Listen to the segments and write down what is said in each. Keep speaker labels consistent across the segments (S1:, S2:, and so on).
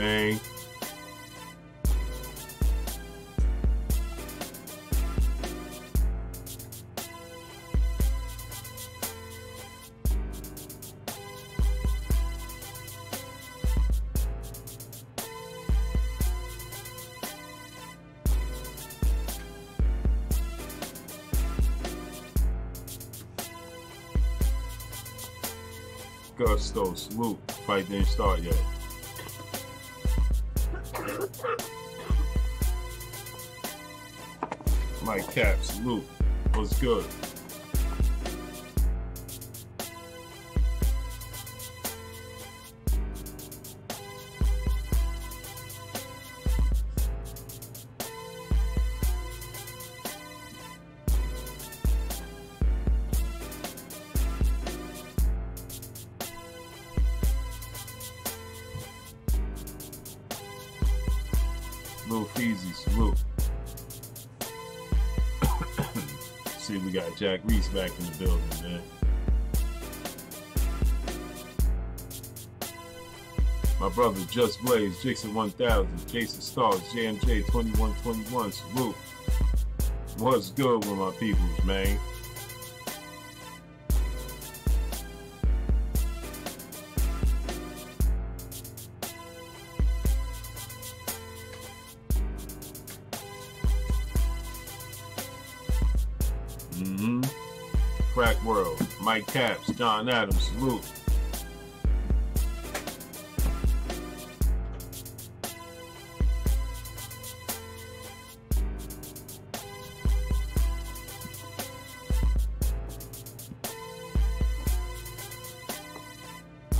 S1: man. Gusto, salute. Fight didn't start yet. Mike Cap, salute. What's good? Lil Feezy, salute. See, we got Jack Reese back in the building, man. My brother Just Blaze, Jason 1000, Jason Stars, JMJ 2121, salute. What's good with my peoples, man? Crack World, Mike Caps, John Adams, salute.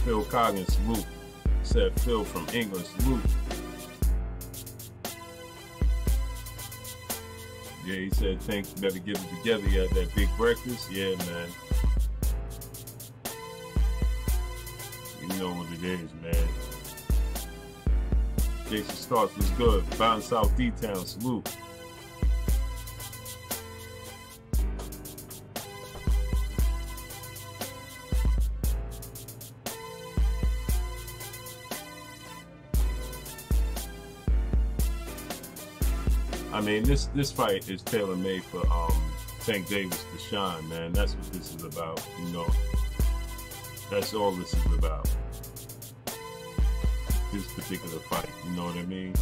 S1: Phil Coggins, salute. Said Phil from England, salute. Yeah, he said, think you better get it together. You had that big breakfast. Yeah, man. You know what it is, man. Jason Starks was good. Bound South D-Town, salute. I mean, this fight is tailor-made for Tank Davis to shine, man. That's what this is about, you know. That's all this is about. This particular fight, you know what I mean?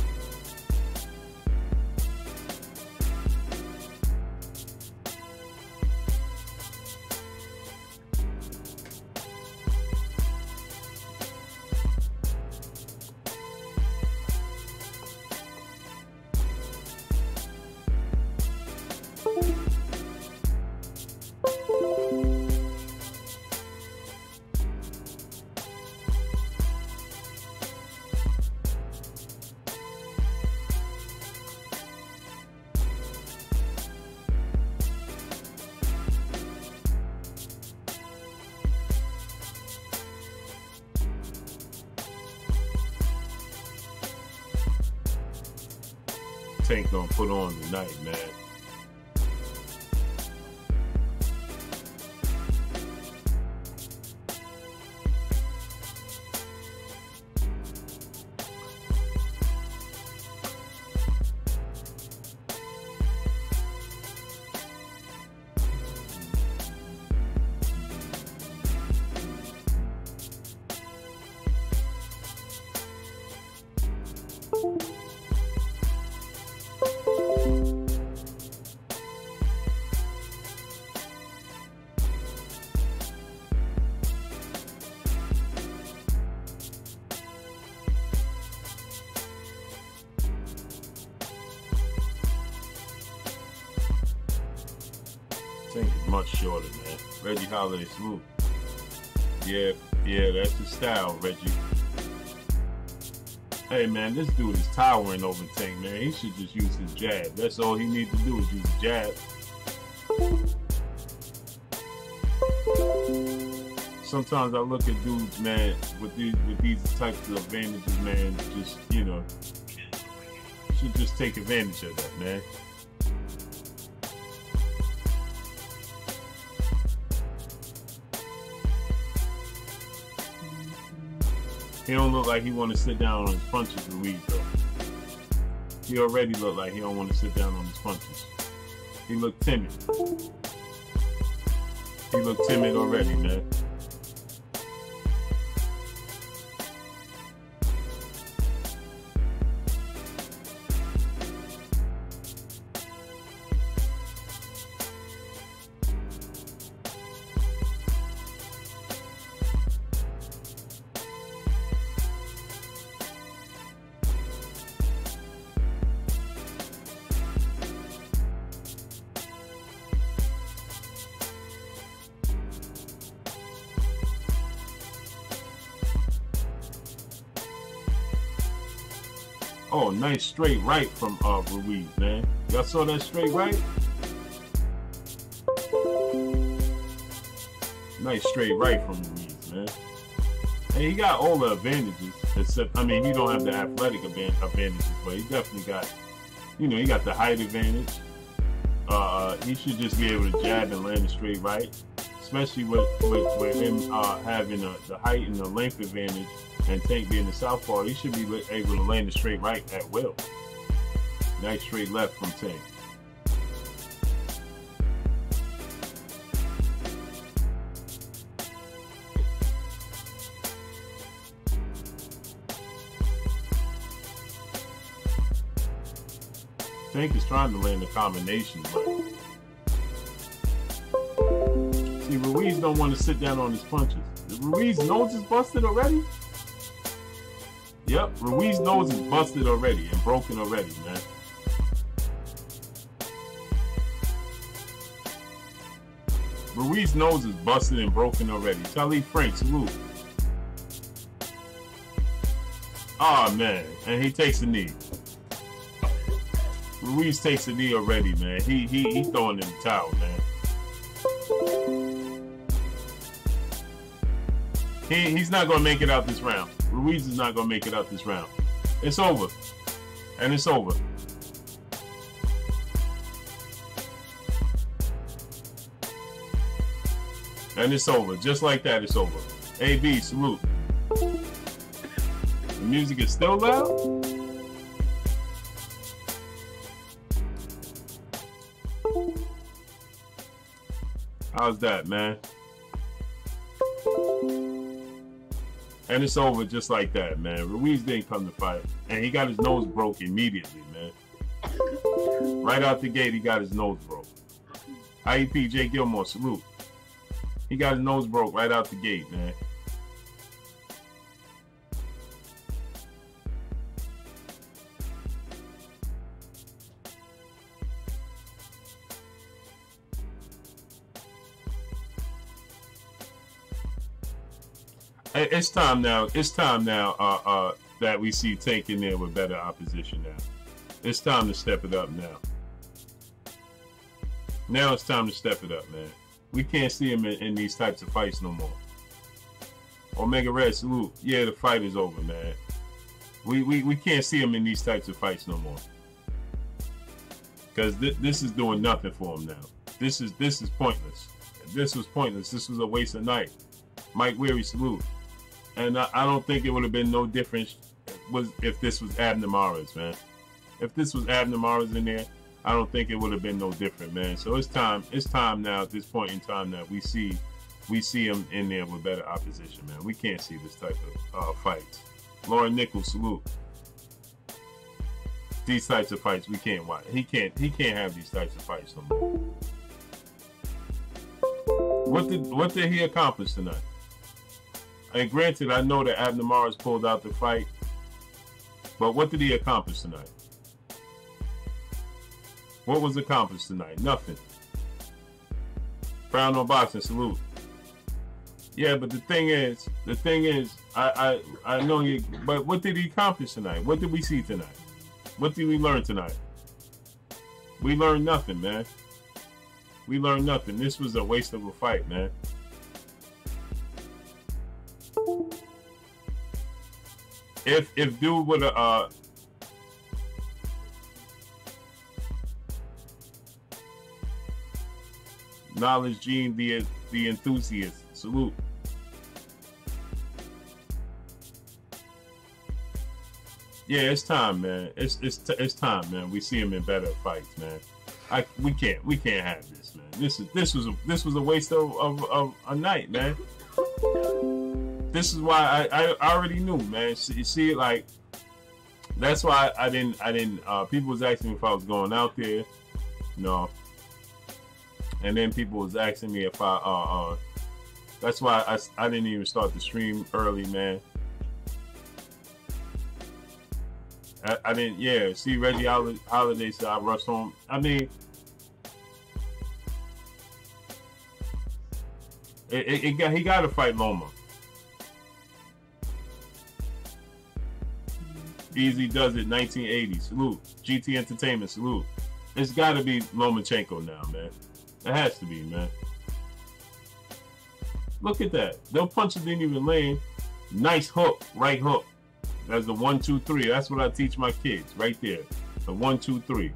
S1: Tank gonna put on tonight, man. Tank is much shorter, man. Reggie Holiday, salute. Yeah, that's the style, Reggie. Hey, man, this dude is towering over Tank, man. He should just use his jab. That's all he needs to do is use his jab. Sometimes I look at dudes, man, with these types of advantages, man, just, you know, should just take advantage of that, man. He don't look like he want to sit down on his punches, Ruiz, though. He already look like he don't want to sit down on his punches. He look timid. He look timid already, man. Oh, nice straight right from Ruiz, man. Y'all saw that straight right? Nice straight right from Ruiz, man. And he got all the advantages, except, I mean, he don't have the athletic advantages, but he definitely got, you know, he got the height advantage. He should just be able to jab and land a straight right, especially with him having the height and the length advantage. And Tank being the southpaw, he should be able to land a straight right at will. Nice straight left from Tank. Tank is trying to land a combination, but see, Ruiz don't want to sit down on his punches. Ruiz nose is busted already? Yep, Ruiz's nose is busted already and broken already, man. Ruiz's nose is busted and broken already. Charlie Frank, salute. Oh, man. And he takes a knee. Ruiz takes a knee already, man. He throwing in the towel, man. He's not going to make it out this round. Ruiz is not going to make it out this round. It's over. And it's over. And it's over. Just like that, it's over. AB, salute. The music is still loud? How's that, man? And it's over just like that, man. Ruiz didn't come to fight. And he got his nose broke immediately, man. Right out the gate, he got his nose broke. IEP J. Gilmore, salute. He got his nose broke right out the gate, man. It's time now. It's time now that we see Tank in there with better opposition now. It's time to step it up now. Now it's time to step it up, man. We can't see him in these types of fights no more. Omega Red, salute. Yeah, the fight is over, man. We can't see him in these types of fights no more. Because this is doing nothing for him now. This is pointless. This was pointless. This was a waste of night. Mike Weary, salute. And I don't think it would have been no difference if this was Abner Mares, man. If this was Abner Mares in there, I don't think it would have been no different, man. So it's time now at this point in time that we see him in there with better opposition, man. We can't see this type of fights. Lauren Nichols, salute. These types of fights we can't watch. He can't have these types of fights no more. What did he accomplish tonight? And granted, I know that Abner Mares pulled out the fight, but what did he accomplish tonight? What was accomplished tonight? Nothing. Brown on boxing, salute. Yeah, but the thing is, I know he, but what did he accomplish tonight? What did we see tonight? What did we learn tonight? We learned nothing, man. We learned nothing. This was a waste of a fight, man. If dude would have Knowledge Gene the enthusiast, salute. Yeah, it's time, man. It's time, man. We see him in better fights, man. We can't have this, man. This was a waste of a night, man. This is why I already knew, man. So you see, like, that's why I didn't. People was asking me if I was going out there, no. And then people was asking me if I. That's why I didn't even start the stream early, man. I didn't. Yeah, see, Reggie Holiday said I rushed home. I mean, he got to fight Loma. Easy does it, 1980. Salute. GT Entertainment, salute. It's got to be Lomachenko now, man. It has to be, man. Look at that. Those punches didn't even land. Nice hook, right hook. That's the 1, 2, 3. That's what I teach my kids, right there. The 1, 2, 3.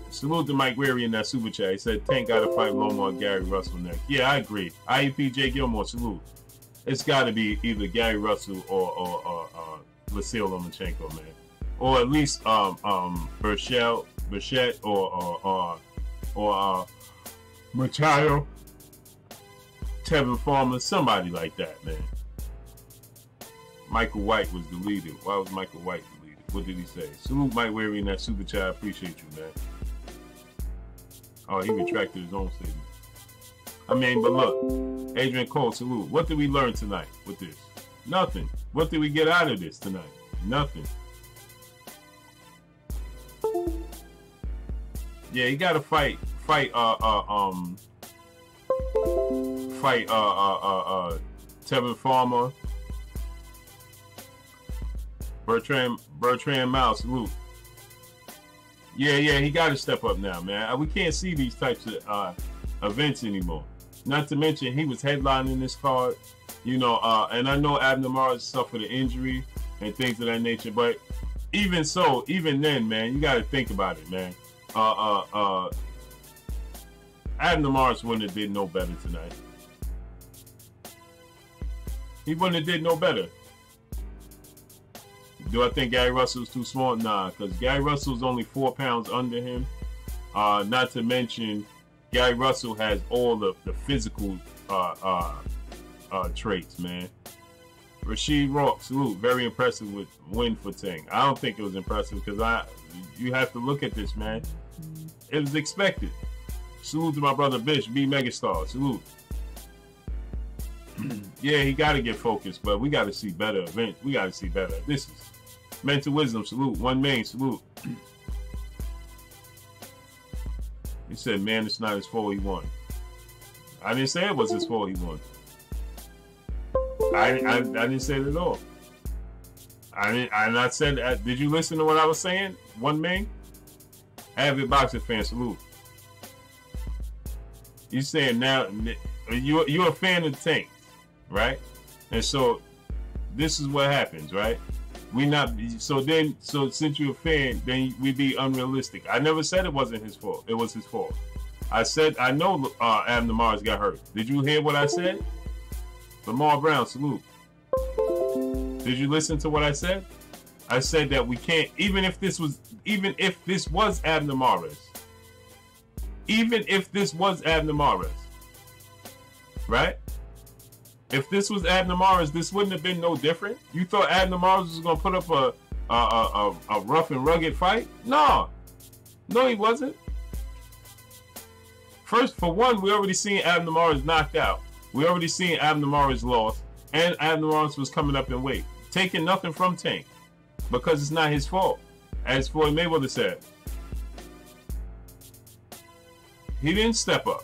S1: Salute to Mike Weary in that super chat. He said Tank got to fight Loma or Gary Russell next. Yeah, I agree. IEP J Gilmore, salute. It's got to be either Gary Russell or Vasil Lomachenko, man, or at least Burchett or Machado, Tevin Farmer, somebody like that, man. Michael White was deleted. Why was Michael White deleted? What did he say? Salute Mike Weary in that super chat. I appreciate you, man. Oh, he retracted his own statement. I mean, but look, Adrian Cole, salute. What did we learn tonight with this? Nothing. What did we get out of this tonight? Nothing. Yeah, you got to fight Tevin Farmer, Bertrand Miles, salute. Yeah, he got to step up now, man. We can't see these types of events anymore. Not to mention, he was headlining this card, you know, and I know Abner Morris suffered an injury and things of that nature, but even so, even then, man, you got to think about it, man. Abner Morris wouldn't have did no better tonight. He wouldn't have did no better. Do I think Gary Russell's too small? Nah, because Gary Russell's only 4 pounds under him. Not to mention, Gary Russell has all the physical traits, man. Rashid Rock, salute. Very impressive with win for Ting. I don't think it was impressive because you have to look at this, man. It was expected. Salute to my brother Bish, B Megastar. Salute. Yeah, he got to get focused, but we got to see better events. We got to see better. This is Mental Wisdom, salute. One main, salute. He said, man, it's not his fault he won. I didn't say it was his fault he won. I didn't say it at all. I not said that. Did you listen to what I was saying? One main? Avid boxing fan, salute. You saying now, you're a fan of Tank, right? And so this is what happens, right? So since you're a fan, then we be unrealistic. I never said it wasn't his fault. It was his fault. I said I know Abner Morris got hurt. Did you hear what I said? Lamar Brown, salute. Did you listen to what I said? I said that we can't, even if this was Abner Morris, right? If this was Abner Morris, this wouldn't have been no different. You thought Abner Morris was going to put up a rough and rugged fight? No, he wasn't. First, for one, we already seen Abner Morris knocked out. We already seen Abner Morris lost, and Abner Morris was coming up in weight, taking nothing from Tank because it's not his fault. As Floyd Mayweather said, he didn't step up.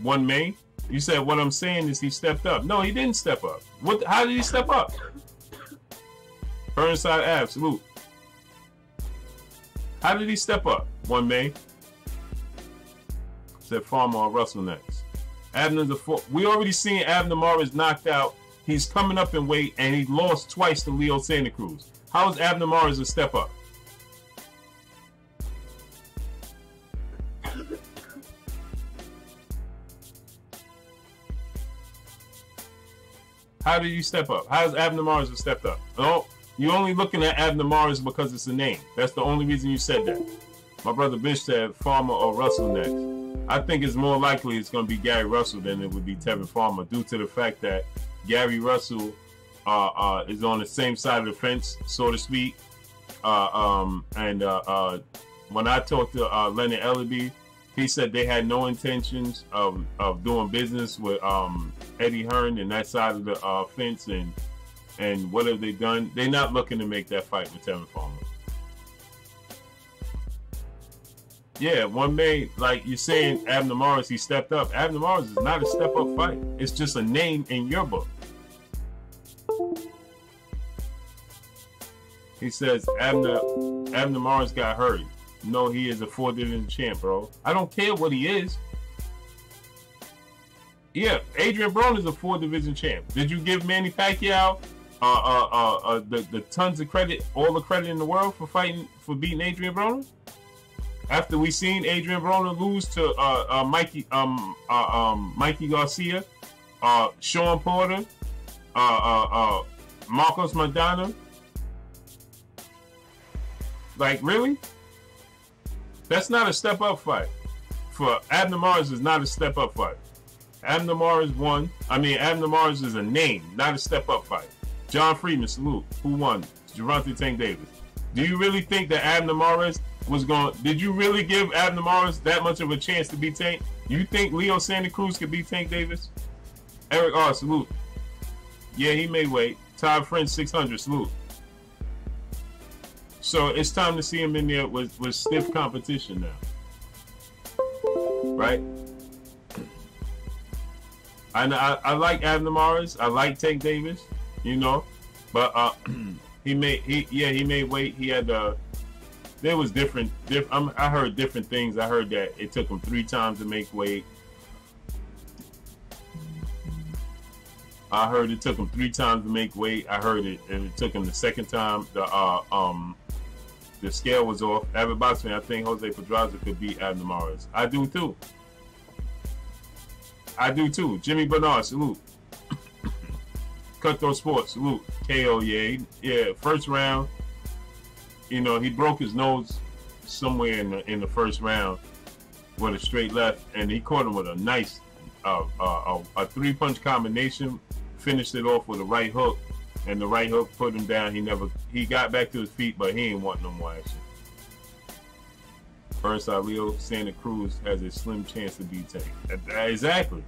S1: One main. You said what I'm saying is he stepped up. No, he didn't step up. How did he step up? Burnside Ave, salute. How did he step up? One main. Said Farmer or Russell next. Abner's a four. We already seen Abner Morris knocked out. He's coming up in weight, and he lost twice to Leo Santa Cruz. How is Abner Mares a step up? How did you step up? How is Abner Mares a step up? Oh, you're only looking at Abner Mares because it's a name. That's the only reason you said that. My brother Bish said Farmer or Russell next. I think it's more likely it's going to be Gary Russell than it would be Tevin Farmer, due to the fact that Gary Russell is on the same side of the fence, so to speak. When I talked to Leonard Ellaby, he said they had no intentions of doing business with Eddie Hearn and that side of the fence, and what have they done? They're not looking to make that fight with Tevin Farmer. Yeah, one may, like you're saying, Abner Mares, he stepped up. Abner Mares is not a step-up fight. It's just a name in your book. He says Abner Mares got hurt. No, he is a 4-division champ, bro. I don't care what he is. Yeah, Adrian Broner is a 4-division champ. Did you give Manny Pacquiao the tons of credit, all the credit in the world for beating Adrian Broner? After we seen Adrian Broner lose to Mikey Garcia, Sean Porter, Marcos Maidana. Like, really? That's not a step-up fight. For Abner Mares is not a step-up fight. Abner Mares won. I mean, Abner Mares is a name, not a step-up fight. John Friedman, salute. Who won? Gervonta Tank Davis. Do you really think that Abner Mares was going? Did you really give Abner Mares that much of a chance to beat Tank? You think Leo Santa Cruz could beat Tank Davis? Eric R, salute. Yeah, he may wait. Todd French, 600, salute. So it's time to see him in there with stiff competition now, right? I like Abner Mares. I like Tank Davis, you know, but he may wait. He had there was different. I heard different things. I heard that it took him 3 times to make weight. I heard it took him 3 times to make weight. I heard it took him the second time. The scale was off. Avid boxing, I think Jose Pedraza could beat Abner Mares. I do too. I do too. Jimmy Bernard, salute. Cutthroat Sports, salute. KO, yeah. First round, you know, he broke his nose somewhere in the first round with a straight left, and he caught him with a nice a 3-punch combination. Finished it off with a right hook, and the right hook put him down. He got back to his feet, but he ain't want no more action. First, Leo Santa Cruz has a slim chance to beat Tank. Exactly.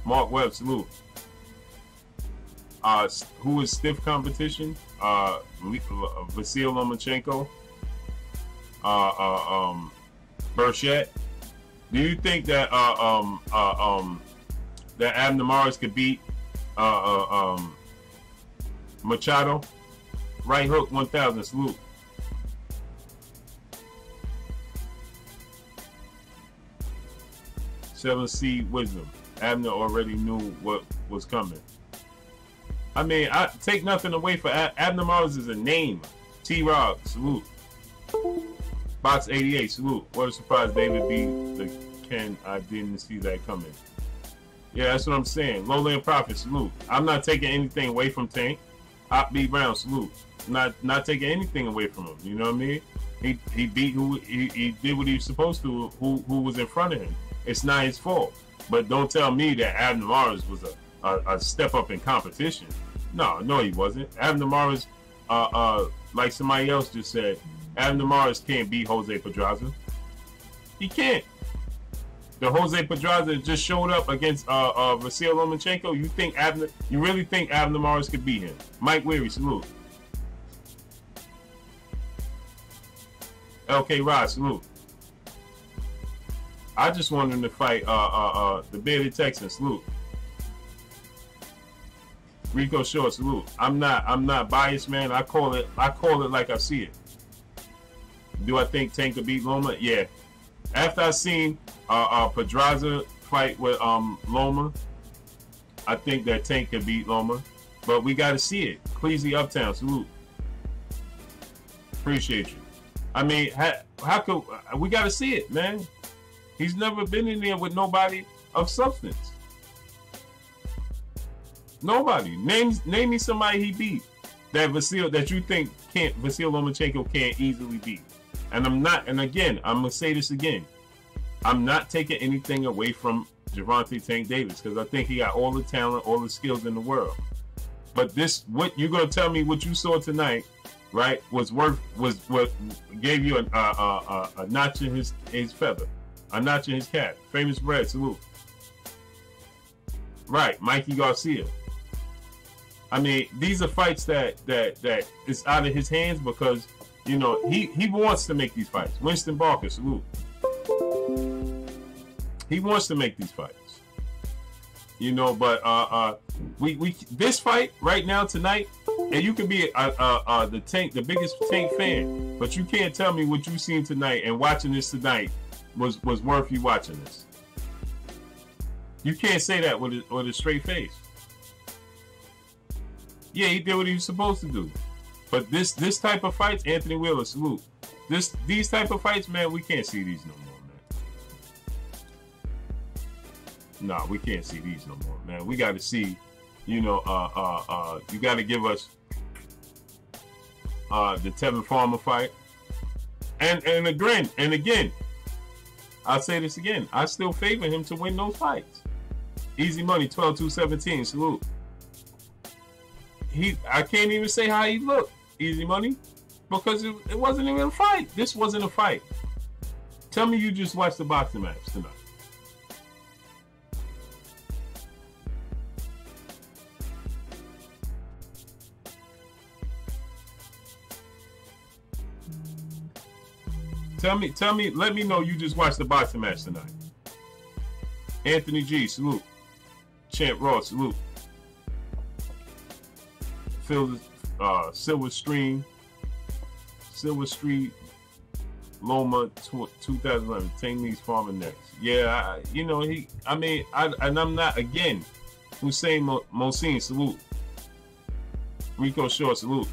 S1: Mark Webb, salute. Who is stiff competition? Vasil Lomachenko. Burchett. Do you think that that Abner Mares could beat Machado? Right hook, 1000, salute. Seven Seed Wisdom. Abner already knew what was coming. I mean, I take nothing away for Abner Mares is a name. T-Rob, salute. Box 88, salute. What a surprise David B. The Ken, I didn't see that coming. Yeah, that's what I'm saying. Lowland Prophet, salute. I'm not taking anything away from Tank. Op B Brown, salute. Not taking anything away from him. You know what I mean? He beat who he did what he was supposed to. Who was in front of him? It's not his fault. But don't tell me that Abner Mares was a step up in competition. No, he wasn't. Abner Mares, like somebody else just said, Abner Mares can't beat Jose Pedraza. He can't. The Jose Pedraza just showed up against Vasil Lomachenko. You really think Abner Mares could beat him? Mike Weary, salute. LK Rod, salute. I just want him to fight the Bearded Texan, salute. Rico Short, salute. I'm not biased, man. I call it like I see it. Do I think Tank could beat Loma? Yeah. After I seen Pedraza fight with Loma, I think that Tank could beat Loma, but we got to see it. Cleasy Uptown, salute. Appreciate you. I mean, how could we got to see it, man? He's never been in there with nobody of substance. Nobody. Name me somebody he beat that you think Vasil Lomachenko can't easily beat. And I'm not. And again, I'm gonna say this again. I'm not taking anything away from Gervonta Tank Davis because I think he got all the talent, all the skills in the world. But what you're gonna tell me what you saw tonight, right? Was what gave you a notch in his feather, a notch in his cap. Famous Bread, salute. Right, Mikey Garcia. I mean, these are fights that is out of his hands because you know he wants to make these fights. Winston Barker, salute. He wants to make these fights, you know. But we this fight right now tonight, and you can be the biggest Tank fan, but you can't tell me what you've seen tonight and watching this tonight was worth you watching this. You can't say that with a straight face. Yeah, he did what he was supposed to do, but this type of fights, Anthony Wheeler, salute. These type of fights, man, we can't see these no more. No, we can't see these no more, man. We got to see, you know, you got to give us the Tevin Farmer fight, and again, I'll say this again. I still favor him to win those fights. Easy money, 12-2-17, salute. I can't even say how he looked, Easy Money, because it wasn't even a fight. This wasn't a fight. Tell me you just watched the boxing match tonight. Tell me, let me know you just watched the boxing match tonight. Anthony G, salute. Champ Ross, salute. Phil, Silver Street, Loma, 2011. Tangnese Farmer next. Yeah, you know I'm not again. Hussein Mosin, salute. Rico Shore, salute.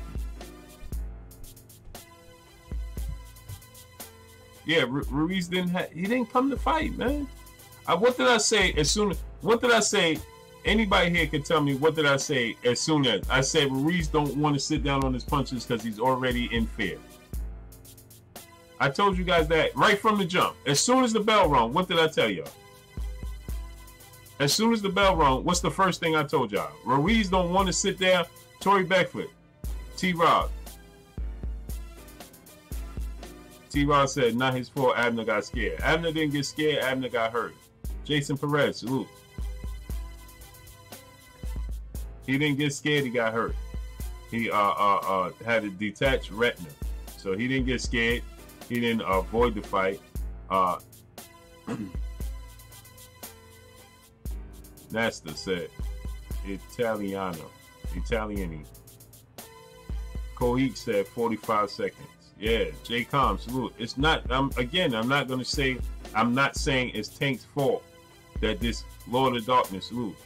S1: Yeah, Ruiz didn't come to fight, man. What did I say what did I say? Anybody here can tell me what did I say as soon as I said Ruiz don't want to sit down on his punches because he's already in fear. I told you guys that right from the jump. As soon as the bell rung, what did I tell y'all? As soon as the bell rung, what's the first thing I told y'all? Ruiz don't want to sit there. Tory Beckford, T-Rob. T-Rod said, not his fault, Abner got scared. Abner didn't get scared, Abner got hurt. Jason Perez, salute. He didn't get scared, he got hurt. He had a detached retina. So he didn't get scared. He didn't avoid the fight. Nasta said, Italiani. Kohik said 45 seconds. Yeah, J. Com, salute. It's not, I'm not saying it's Tank's fault that this Lord of Darkness, salute.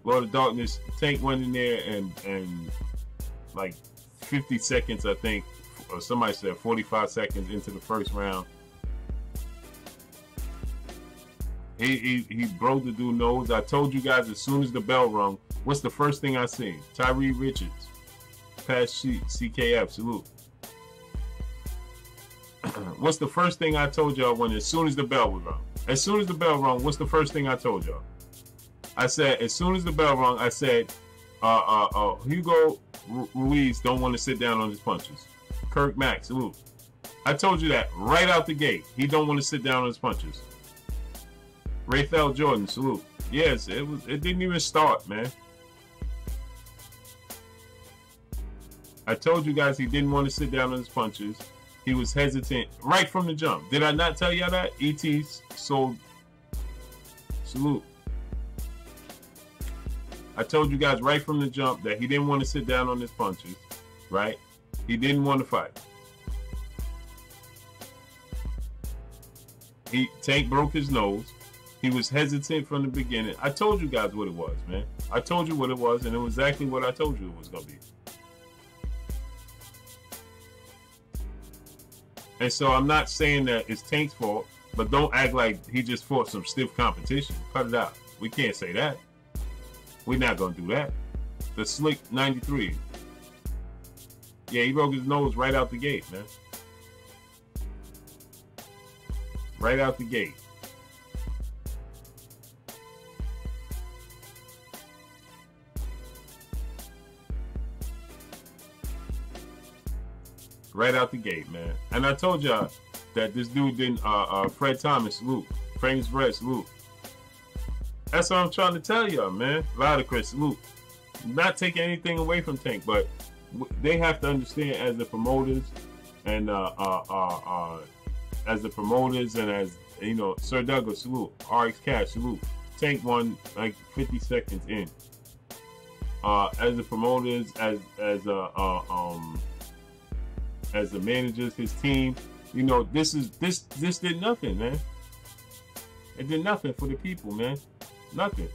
S1: Lord of Darkness, Tank went in there and like 50 seconds, I think, or somebody said 45 seconds into the first round. He broke the dude's nose. I told you guys as soon as the bell rung, what's the first thing I seen? Tyree Richards, past CKF, salute. What's the first thing I told y'all as soon as the bell was rung? As soon as the bell rung, what's the first thing I told y'all? I said, as soon as the bell rung, I said, Hugo Ruiz don't want to sit down on his punches. Kirk Mack, salute. I told you that right out the gate. He don't want to sit down on his punches. Rafael Jordan, salute. Yes, it didn't even start, man. I told you guys he didn't want to sit down on his punches. He was hesitant right from the jump. Did I not tell y'all that? E.T. sold. Salute. I told you guys right from the jump that he didn't want to sit down on his punches, right? He didn't want to fight. Tank broke his nose. He was hesitant from the beginning. I told you guys what it was, man. I told you what it was, and it was exactly what I told you it was going to be. And so I'm not saying that it's Tank's fault, but don't act like he just fought some stiff competition. Cut it out. We can't say that. We're not going to do that. The Slick 93. Yeah, he broke his nose right out the gate, man. Right out the gate. Right out the gate, man. And I told y'all that this dude didn't, Fred Thomas, salute. Famous Fred, salute. That's what I'm trying to tell y'all, man. Ludacris, salute. Not taking anything away from Tank, but they have to understand as the promoters and, as the promoters and as, you know, Sir Douglas, salute. RX Cash, salute. Tank won like 50 seconds in. As the promoters, as the managers, his team, you know, this did nothing, man. It did nothing for the people, man. Nothing.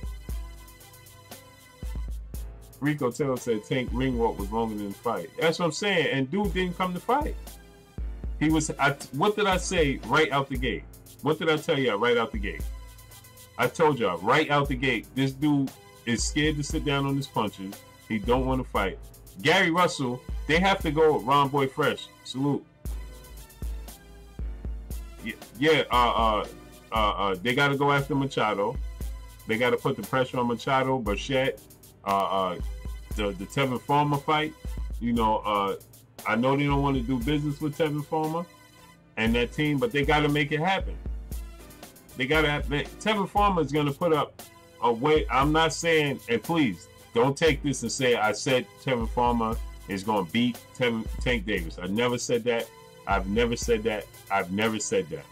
S1: Rico Taylor said Tank ring walk was longer than the fight. That's what I'm saying. And dude didn't come to fight. He was. What did I say right out the gate? What did I tell y'all right out the gate? I told y'all right out the gate. This dude is scared to sit down on his punches. He don't want to fight. Gary Russell. They have to go with Ron Boy Fresh. Salute. Yeah. They got to go after Machado. They got to put the pressure on Machado, Burchett, the Tevin Farmer fight. You know, I know they don't want to do business with Tevin Farmer and that team, but they got to make it happen. They got to. Tevin Farmer is going to put up a way. I'm not saying, and please don't take this and say I said Tevin Farmer is going to beat Tank Davis. I never said that. I've never said that. I've never said that.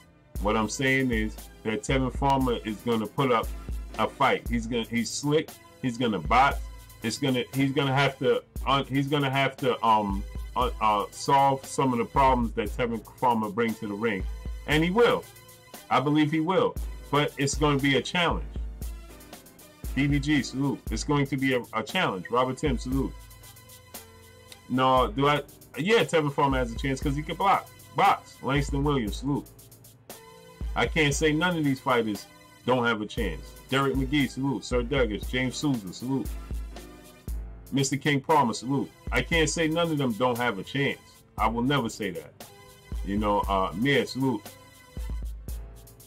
S1: What I'm saying is that Tevin Farmer is going to put up a fight. He's slick. He's going to box. He's going to have to solve some of the problems that Tevin Farmer brings to the ring, and he will. I believe he will. But it's going to be a challenge. DBG, salute. It's going to be a challenge. Robert Tim, salute. No, yeah, Tevin Farmer has a chance because he can box. Langston Williams, salute. I can't say none of these fighters don't have a chance. Derek McGee, salute. Sir Douglas, James Souza, salute. Mr. King Palmer, salute. I can't say none of them don't have a chance. I will never say that. You know, Mia, salute.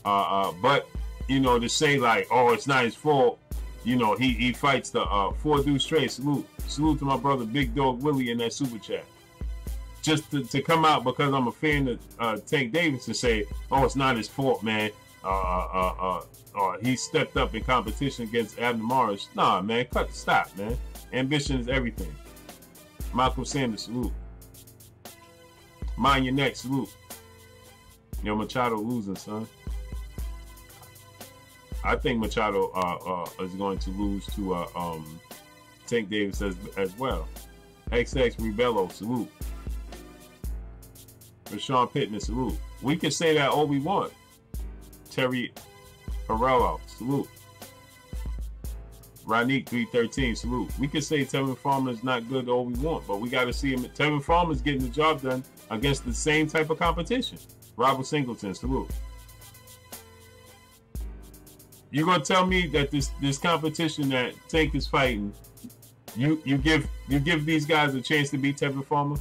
S1: But, you know, to say like, oh, it's not his fault. You know, he fights the 4 dudes straight. Salute. Salute to my brother Big Dog Willie in that super chat. Just to come out because I'm a fan of Tank Davis and say, oh, it's not his fault, man. He stepped up in competition against Abner Morris. Nah, man, stop, man. Ambition is everything. Malcolm Sanders, salute. Mind your neck, salute. Yo, Machado losing, son. I think Machado is going to lose to Tank Davis as well. XX Rebello, salute. Rashawn Pittman, salute. We can say that all we want. Terry Harrello, salute. Ronique 313, salute. We can say Tevin Farmer is not good all we want, but we got to see him. Tevin Farmer is getting the job done against the same type of competition. Robert Singleton, salute. You're gonna tell me that this competition that Tank is fighting, you give these guys a chance to beat Tevin Farmer?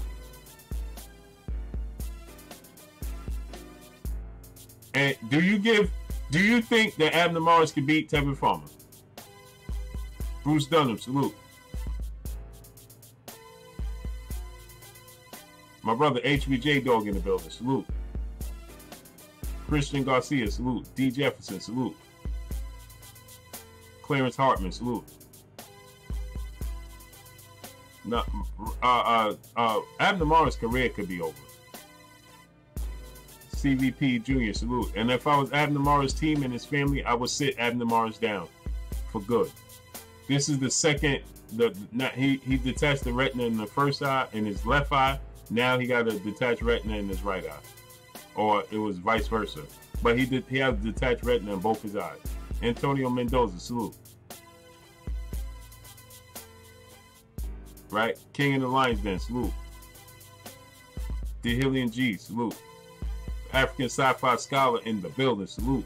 S1: And do you think that Abner Morris can beat Tevin Farmer? Bruce Dunham, salute. My brother HBJ Dog in the building, salute. Christian Garcia, salute. D. Jefferson, salute. Clarence Hartman, salute. Now, Abner Morris' career could be over. CVP Jr., salute. And if I was Abner Morris' team and his family, I would sit Abner Morris down for good. This is the second. He detached the retina in the first eye, in his left eye. Now he got a detached retina in his right eye, or it was vice versa. But he has detached retina in both his eyes. Antonio Mendoza, salute. Right? King of the Lions Den, salute. DeHillian G, salute. African sci-fi scholar in the building, salute.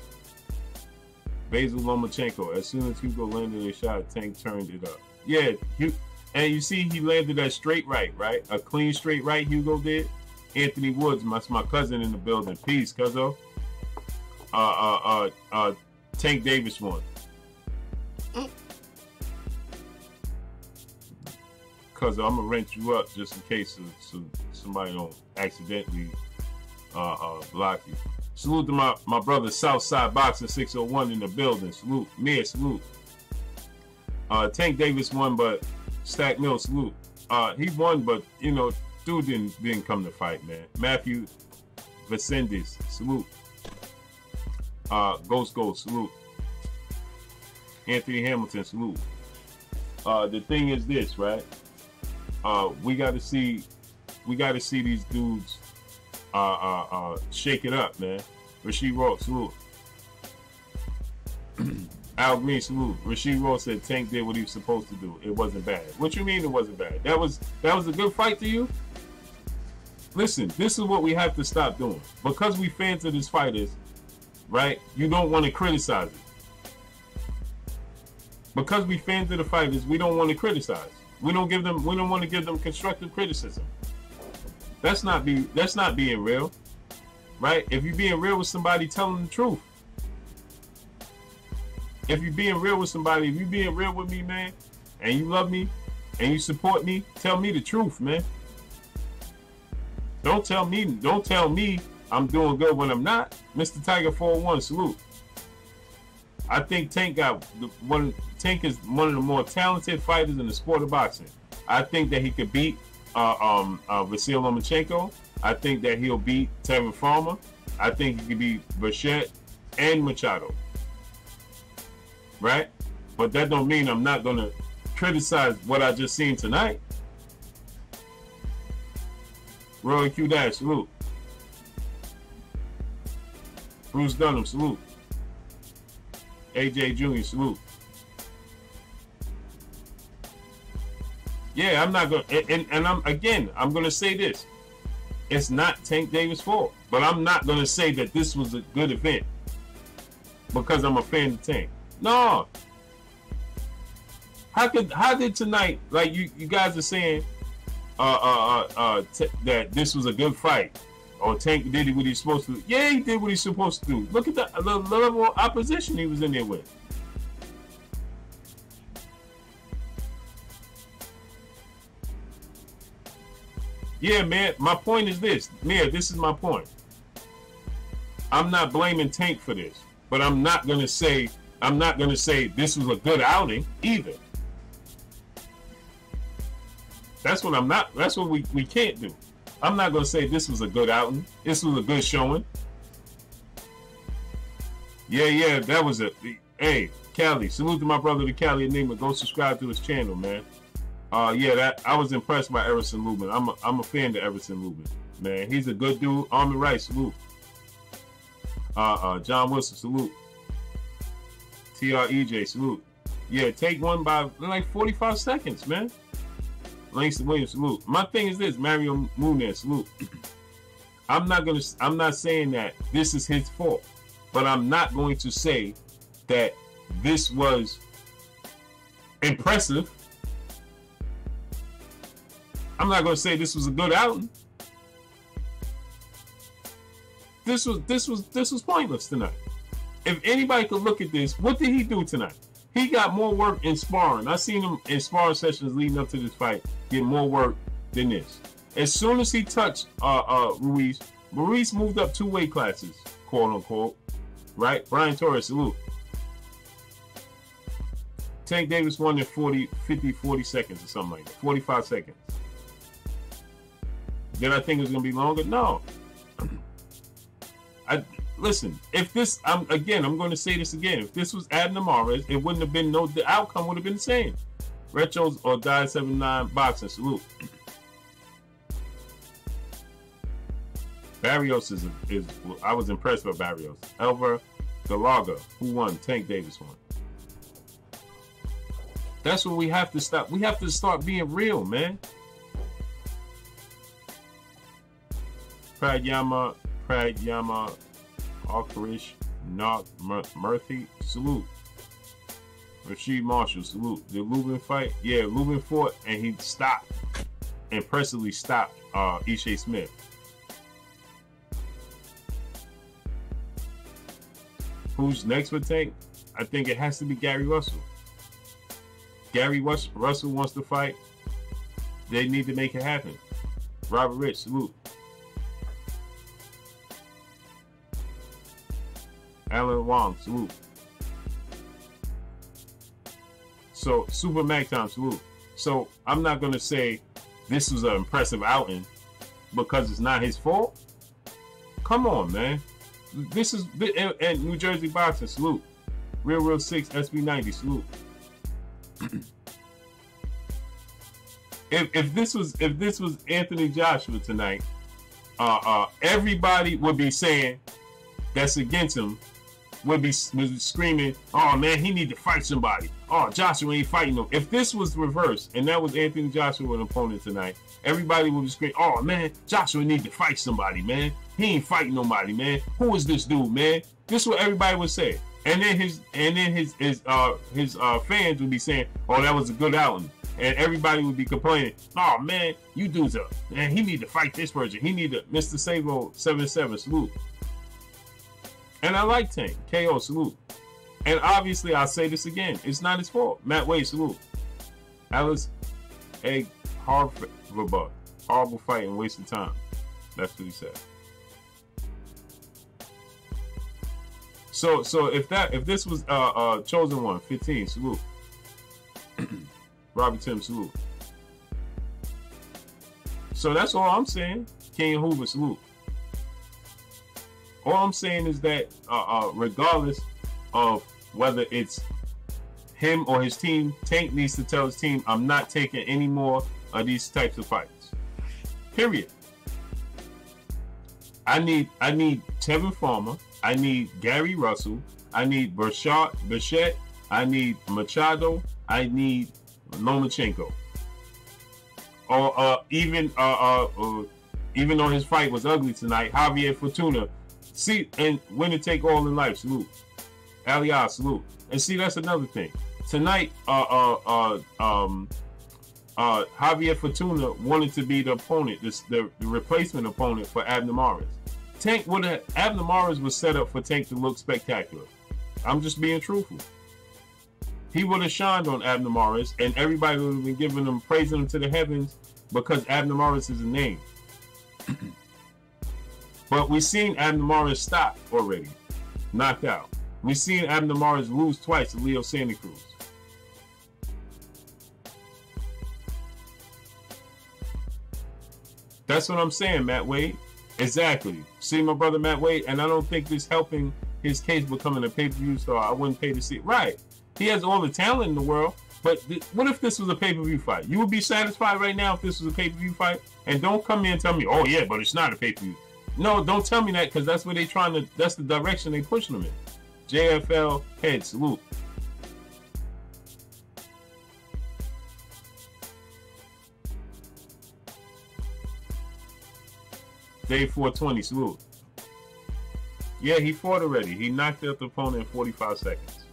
S1: Basil Lomachenko, as soon as Hugo landed a shot, Tank turned it up. Yeah, and you see he landed that straight right? A clean straight right Hugo did. Anthony Woods, my cousin in the building. Peace, cuzzo. Tank Davis won. Cuz I'm gonna rent you up just in case so somebody don't accidentally block you. Salute to my brother Southside Boxing 601 in the building. Salute. Mia, salute. Tank Davis won, but Stack Mill, salute. He won, but you know, dude didn't come to fight, man. Matthew Vicendis, salute. Ghost, salute. Anthony Hamilton, salute. The thing is this, right? We gotta see these dudes shake it up, man. Rasheed Ross, salute. Al Green, salute. Rasheed Ross said Tank did what he was supposed to do. It wasn't bad. What you mean it wasn't bad? That was a good fight to you? Listen, this is what we have to stop doing. Because we fans of these fighters, right? You don't want to criticize it. Because we fans of the fighters, we don't want to criticize. We don't want to give them constructive criticism. That's not being real. Right? If you're being real with somebody, tell them the truth. If you're being real with somebody, if you're being real with me, man, and you love me and you support me, tell me the truth, man. Don't tell me I'm doing good when I'm not. Mr. Tiger 401, salute. I think Tank is one of the more talented fighters in the sport of boxing. I think that he could beat Vasil Lomachenko. I think that he'll beat Tevin Farmer. I think he could beat Burchett and Machado. Right? But that don't mean I'm not gonna criticize what I just seen tonight. Roy Q Dash, salute. Bruce Dunham, salute. AJ Jr., salute. Yeah, I'm not gonna, and I'm gonna say this. It's not Tank Davis' fault, but I'm not gonna say that this was a good event because I'm a fan of Tank. No. How did tonight, like you guys are saying, that this was a good fight, or Tank did what he's supposed to do? Yeah, he did what he's supposed to do. Look at the level of opposition he was in there with. Yeah, man, my point is this. Mayor, this is my point. I'm not blaming Tank for this, but I'm not gonna say this was a good outing either. That's what we can't do. I'm not gonna say this was a good outing. This was a good showing. Yeah, that was a hey, Cali. Salute to my brother the Cali Enigma. Go subscribe to his channel, man. That I was impressed by Everson Lubin. I'm a fan of Everson Lubin, man. He's a good dude. Army Rice, salute. John Wilson, salute. TREJ, salute. Yeah, take one by like 45 seconds, man. Langston Williams, salute. My thing is this, Mario Munez, salute. I'm not saying that this is his fault, but I'm not going to say that this was impressive. I'm not going to say this was a good outing. This was pointless tonight. If anybody could look at this, what did he do tonight? He got more work in sparring. I seen him in sparring sessions leading up to this fight get more work than this. As soon as he touched Ruiz moved up 2 weight classes, quote unquote. Right? Brian Torres, salute. Tank Davis won in 40 seconds or something like that. 45 seconds. Did I think it was gonna be longer? No. Listen, if this, I'm going to say this again. If this was Abner Mares, it wouldn't have been the outcome would have been the same. Retros or Die 79 Boxing, salute. Barrios is I was impressed with Barrios. Elver Galaga. Who won? Tank Davis won. That's what we have to stop. We have to start being real, man. Pradyama, Alkarish, Nog, Murthy, salute. Rashid Marshall, salute. Did Lubin fight? Yeah, Lubin fought and he stopped. Impressively stopped Ishe Smith. Who's next for Tank? I think it has to be Gary Russell. Gary Russell wants to fight. They need to make it happen. Robert Rich, salute. Alan Wong, salute. So, Super Mac Time, salute. So, I'm not going to say this was an impressive outing because it's not his fault. Come on, man. This is, and New Jersey Boxing, salute. Real 6, SB90, salute. If this was Anthony Joshua tonight, everybody would be saying that's against him, would be screaming, "Oh man, he need to fight somebody. Oh, Joshua ain't fighting him." If this was reversed and that was Anthony Joshua an opponent tonight, everybody would be screaming, "Oh man, Joshua need to fight somebody, man. He ain't fighting nobody, man. Who is this dude, man?" This is what everybody would say. And then his fans would be saying, "Oh, that was a good outing." And everybody would be complaining, "Oh man, you dudes up, man. He need to fight this person. He need to." Mr. Savo 77, salute. And I like Tank. KO, salute. And obviously, I'll say this again. It's not his fault. Matt Wade, salute. Alice Egg Horrible fight and waste of time. That's what he said. So if this was Chosen One, 15, salute. Robert Tim, salute. So that's all I'm saying. King Hoover, salute. All I'm saying is that regardless of whether it's him or his team, Tank needs to tell his team, "I'm not taking any more of these types of fights." Period. I need Tevin Farmer. I need Gary Russell. I need Bichette. I need Machado. I need Lomachenko. Or even though his fight was ugly tonight, Javier Fortuna. See, and winner take all in life, salute. Alias, salute. And see, that's another thing. Tonight, Javier Fortuna wanted to be the opponent, the replacement opponent for Abner Mares. Abner Mares was set up for Tank to look spectacular. I'm just being truthful. He would have shined on Abner Mares, and everybody would have been giving him, praising him to the heavens because Abner Mares is a name. But we've seen Abner Mares stop already, knocked out. We've seen Abner Mares lose twice to Leo Santa Cruz. That's what I'm saying, Matt Wade. Exactly. See my brother Matt Wade, and I don't think this helping his case becoming a pay-per-view star. I wouldn't pay to see it. Right. He has all the talent in the world, but what if this was a pay-per-view fight? You would be satisfied right now if this was a pay-per-view fight? And don't come here and tell me, "Oh yeah, but it's not a pay-per-view." No, don't tell me that, because that's where they trying to, that's the direction they pushing them in. JFL head, salute. Dave 420, salute. Yeah, he fought already. He knocked out the opponent in 45 seconds.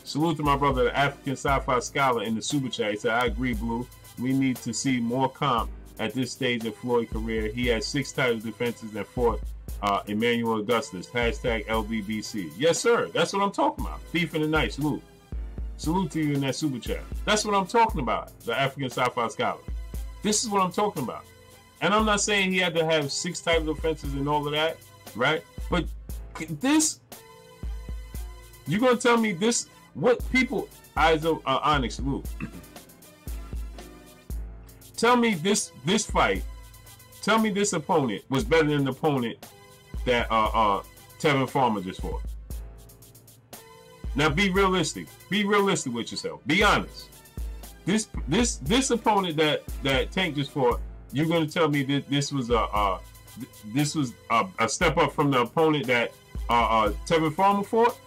S1: Salute to my brother, the African Sci-Fi Scholar in the Super Chat. He said, "I agree, Blue. We need to see more comp at this stage of Floyd's career. He had 6 title defenses and fought Emmanuel Augustus. Hashtag LBBC. Yes, sir. That's what I'm talking about. Beef in the night. Salute. Salute to you in that Super Chat. That's what I'm talking about, the African Sci-Fi Scholar. This is what I'm talking about. And I'm not saying he had to have 6 title defenses and all of that, right? But this, you're going to tell me this, what people, eyes of Onyx, salute. Tell me this fight, tell me this opponent was better than the opponent that Tevin Farmer just fought. Now be realistic. Be realistic with yourself. Be honest. This opponent that Tank just fought, you're gonna tell me that this was this was a step up from the opponent that Tevin Farmer fought.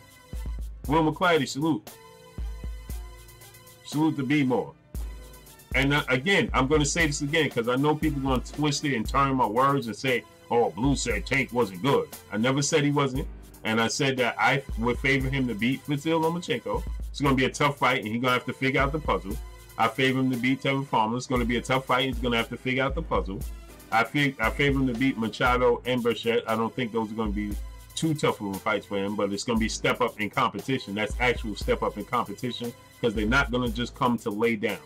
S1: Will McClatchy, salute. Salute to B more. And again, I'm going to say this again because I know people are going to twist it and turn my words and say, oh, Blue said Tank wasn't good. I never said he wasn't. And I said that I would favor him to beat Vasyl Lomachenko. It's going to be a tough fight, and he's going to have to figure out the puzzle. I favor him to beat Tevin Farmer. It's going to be a tough fight. He's going to have to figure out the puzzle. I favor him to beat Machado and Burchett. I don't think those are going to be too tough of a fights for him, but it's going to be step up in competition. That's actual step up in competition because they're not going to just come to lay down.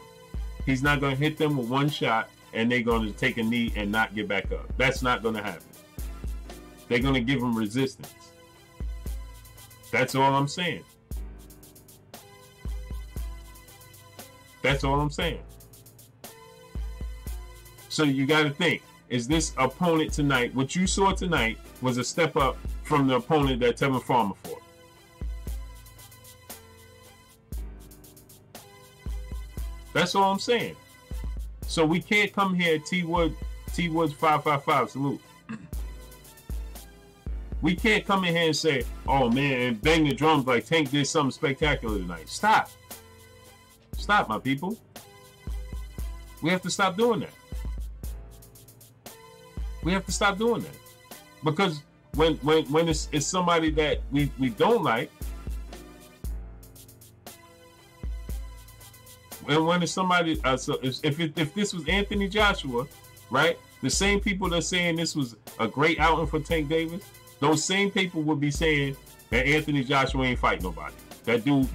S1: He's not going to hit them with one shot and they're going to take a knee and not get back up. That's not going to happen. They're going to give him resistance. That's all I'm saying. That's all I'm saying. So you got to think, is this opponent tonight, what you saw tonight was a step up from the opponent that Tevin Farmer fought? That's all I'm saying. So we can't come here, T Woods 555, salute. We can't come in here and say, oh man, and bang the drums like Tank did something spectacular tonight. Stop. Stop, my people. We have to stop doing that. We have to stop doing that. Because when it's somebody that we don't like, and when it's somebody, so if this was Anthony Joshua, right? The same people that are saying this was a great outing for Tank Davis, those same people would be saying that Anthony Joshua ain't fight nobody. That dude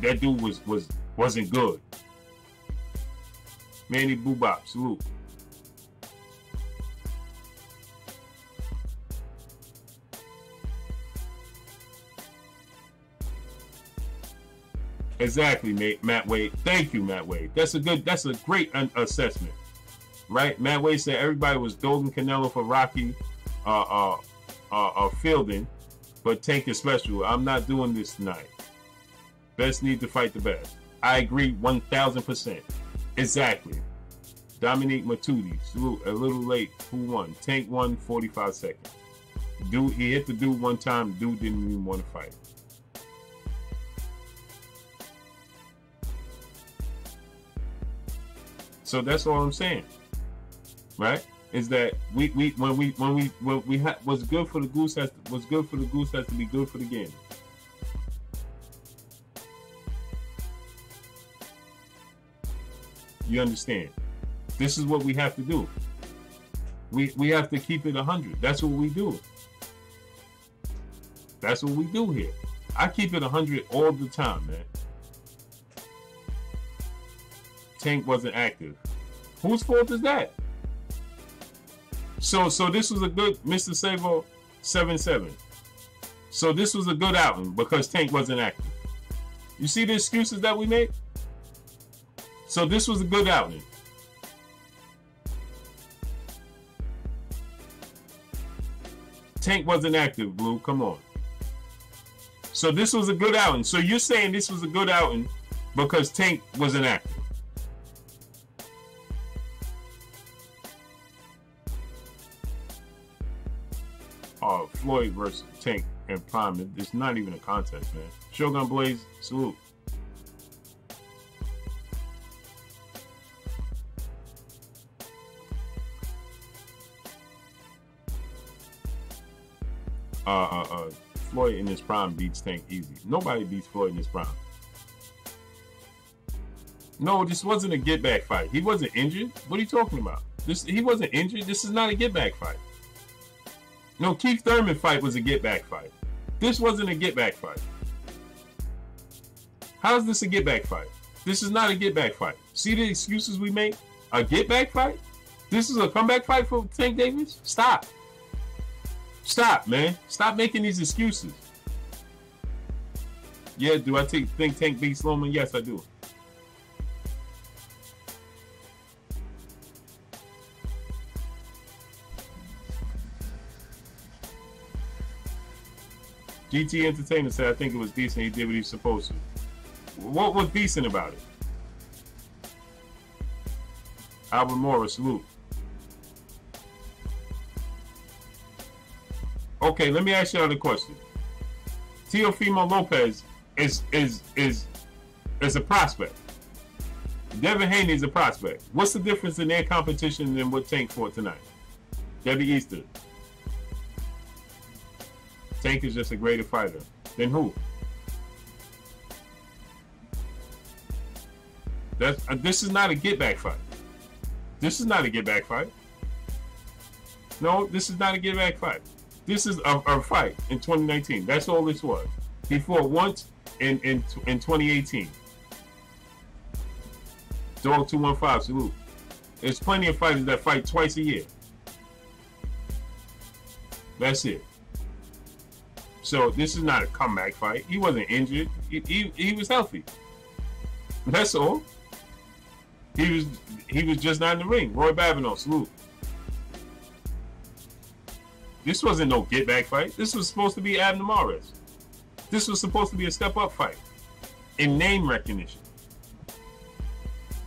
S1: wasn't good. Manny Boobop, salute. Exactly, Matt Wade. Thank you, Matt Wade. That's a great assessment, right? Matt Wade said everybody was dogging Canelo for Rocky fielding, but Tank is special. I'm not doing this tonight. Best need to fight the best. I agree 1,000%. Exactly. Dominique Matuidi, salute. A little late. Who won? Tank won 45 seconds. Dude, he hit the dude one time. Dude didn't even want to fight. So that's all I'm saying, right? Is that what's good for the goose has to be good for the gander. You understand? This is what we have to do. We have to keep it 100. That's what we do. That's what we do here. I keep it 100 all the time, man. Tank wasn't active. Whose fault is that? So this was a good Mr. Savo 7-7. So this was a good outing because Tank wasn't active. You see the excuses that we make? So this was a good outing. Tank wasn't active, Blue. Come on. So this was a good outing. So you're saying this was a good outing because Tank wasn't active. Floyd versus Tank and Prime. It's not even a contest, man. Shogun Blaze, salute. Floyd in his prime beats Tank easy. Nobody beats Floyd in his prime. No, this wasn't a get back fight. He wasn't injured. What are you talking about? He wasn't injured. This is not a get back fight. No, Keith Thurman fight was a get-back fight. This wasn't a get-back fight. How is this a get-back fight? This is not a get-back fight. See the excuses we make? A get-back fight? This is a comeback fight for Tank Davis? Stop. Stop, man. Stop making these excuses. Yeah, do I think Tank beats Loman? Yes, I do. GT Entertainment said, I think it was decent. He did what he was supposed to. What was decent about it? Albert Morris, salute. Okay, let me ask you another question. Teofimo Lopez is a prospect. Devin Haney is a prospect. What's the difference in their competition than what Tank fought tonight? Debbie Easter. Tank is just a greater fighter. Than who? This is not a get-back fight. This is not a get-back fight. No, this is not a get-back fight. This is a fight in 2019. That's all this was. He fought once in 2018. Dog 215, salute. There's plenty of fighters that fight twice a year. That's it. So this is not a comeback fight. He wasn't injured. He was healthy. That's all. He was just not in the ring. Roy Babineau, salute. This wasn't no get-back fight. This was supposed to be Abner Mares. This was supposed to be a step-up fight in name recognition.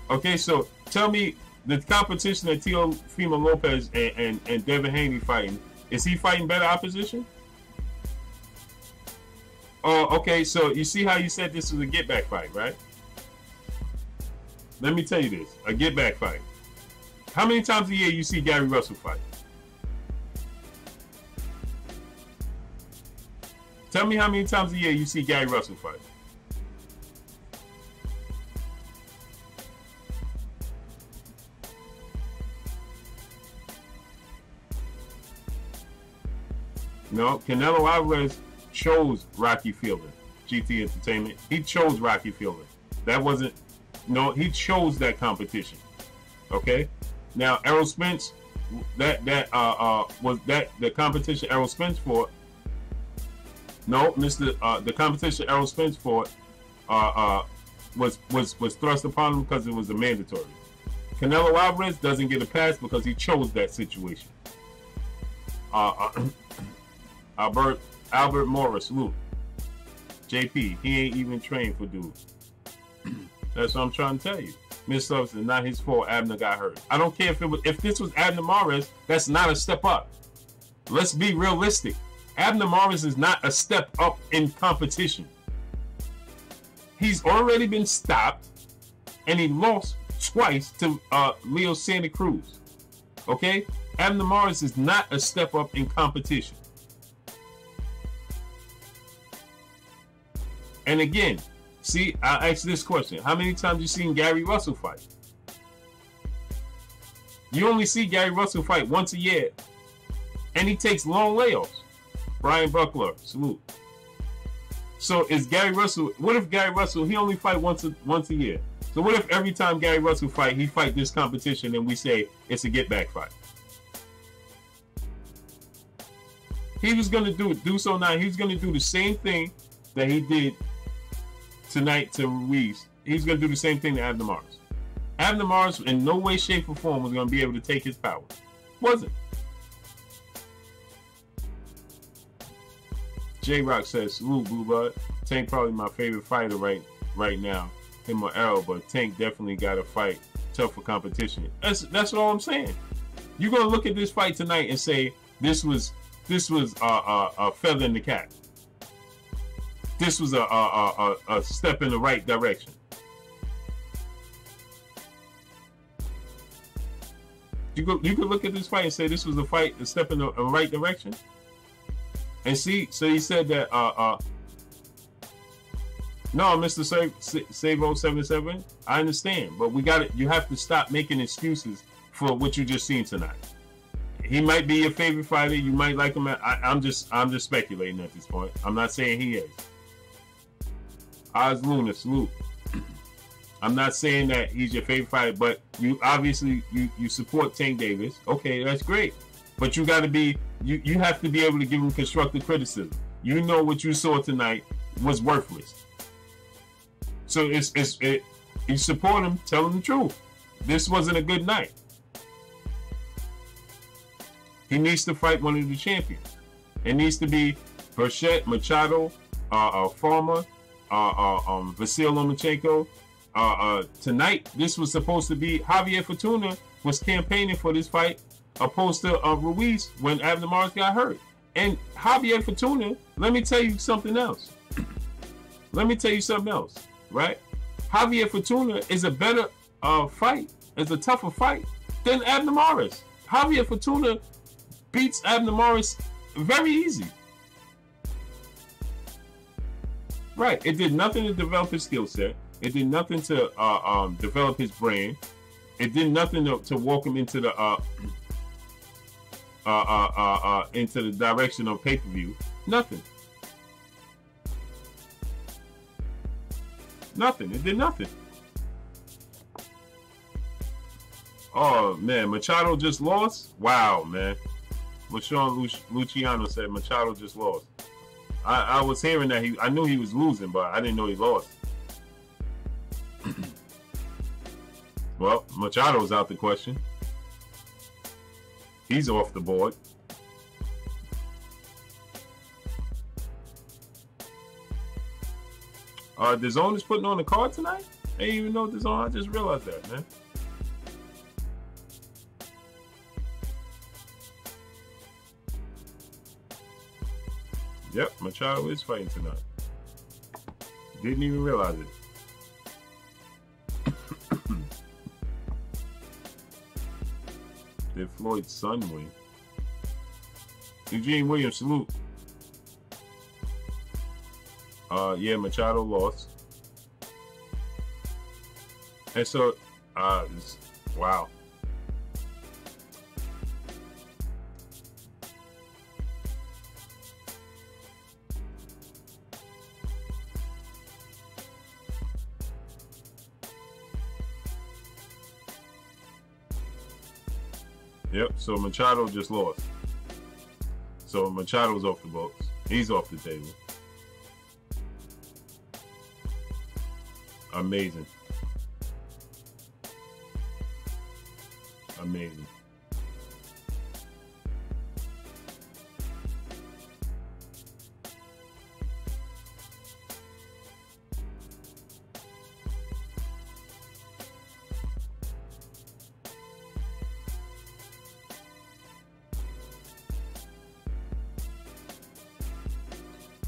S1: Okay, so tell me the competition that Teofimo Lopez and Devin Haney fighting, is he fighting better opposition? Oh, okay, so you see how you said this was a get-back fight, right? Let me tell you this, a get-back fight. How many times a year you see Gary Russell fight? Tell me how many times a year you see Gary Russell fight. No, Canelo Alvarez chose Rocky Fielding, GT Entertainment. He chose Rocky Fielding. That wasn't, no, he chose that competition. Okay? Now, Errol Spence, was that the competition Errol Spence fought? No, the competition Errol Spence fought was thrust upon him because it was a mandatory. Canelo Alvarez doesn't get a pass because he chose that situation. Albert Morris, salute. JP, he ain't even trained for dude. That's what I'm trying to tell you. Miss Subs is not his fault. Abner got hurt. I don't care if this was Abner Mares. That's not a step up. Let's be realistic. Abner Mares is not a step up in competition. He's already been stopped, and he lost twice to Leo Santa Cruz. Okay, Abner Mares is not a step up in competition. And again, see, I'll ask this question. How many times you seen Gary Russell fight? You only see Gary Russell fight once a year, and he takes long layoffs. Brian Buckler, salute. So is Gary Russell, what if Gary Russell, he only fight once a year? So what if every time Gary Russell fight, he fight this competition and we say it's a get-back fight? He was going to do so now. He's going to do the same thing that he did tonight to Ruiz. He's going to do the same thing to Abner Mares. Abner Mares in no way, shape, or form was going to be able to take his power. Wasn't. J-Rock says, salute, Blue Bud. Tank probably my favorite fighter right now. Him or Errol, but Tank definitely got to fight tough for competition. That's all I'm saying. You're going to look at this fight tonight and say, this was a feather in the cap. This was a step in the right direction. You could look at this fight and say this was a step in the right direction. And see, so he said that no, Mr. Savo77, I understand, but you have to stop making excuses for what you just seen tonight. He might be your favorite fighter, you might like him. I'm just speculating at this point. I'm not saying he is. Oz Luna, salute. I'm not saying that he's your favorite fighter, but you obviously you support Tank Davis. Okay, that's great. But you gotta be you have to be able to give him constructive criticism. You know what you saw tonight was worthless. So you support him, tell him the truth. This wasn't a good night. He needs to fight one of the champions. It needs to be Burchett, Machado, Farmer, Vasil Lomachenko. Tonight, this was supposed to be Javier Fortuna was campaigning for this fight opposed to Ruiz when Abner Mares got hurt. And Javier Fortuna, let me tell you something else. Let me tell you something else, right? Javier Fortuna is a better fight, is a tougher fight than Abner Mares. Javier Fortuna beats Abner Mares very easy. Right. It did nothing to develop his skill set. It did nothing to develop his brain. It did nothing to walk him into the direction of pay-per-view. Nothing. Nothing. It did nothing. Oh man, Machado just lost? Wow, man. What Sean Luciano said, Machado just lost. I was hearing that I knew he was losing, but I didn't know he lost. Well, Machado's out the question. He's off the board. DAZN is putting on the card tonight? I didn't even know DAZN. I just realized that, man. Yep, Machado is fighting tonight. Didn't even realize it. Did Floyd's son win? Eugene Williams, salute. Yeah, Machado lost. And so, wow. Yep, so Machado just lost. So Machado's off the books. He's off the table. Amazing. Amazing.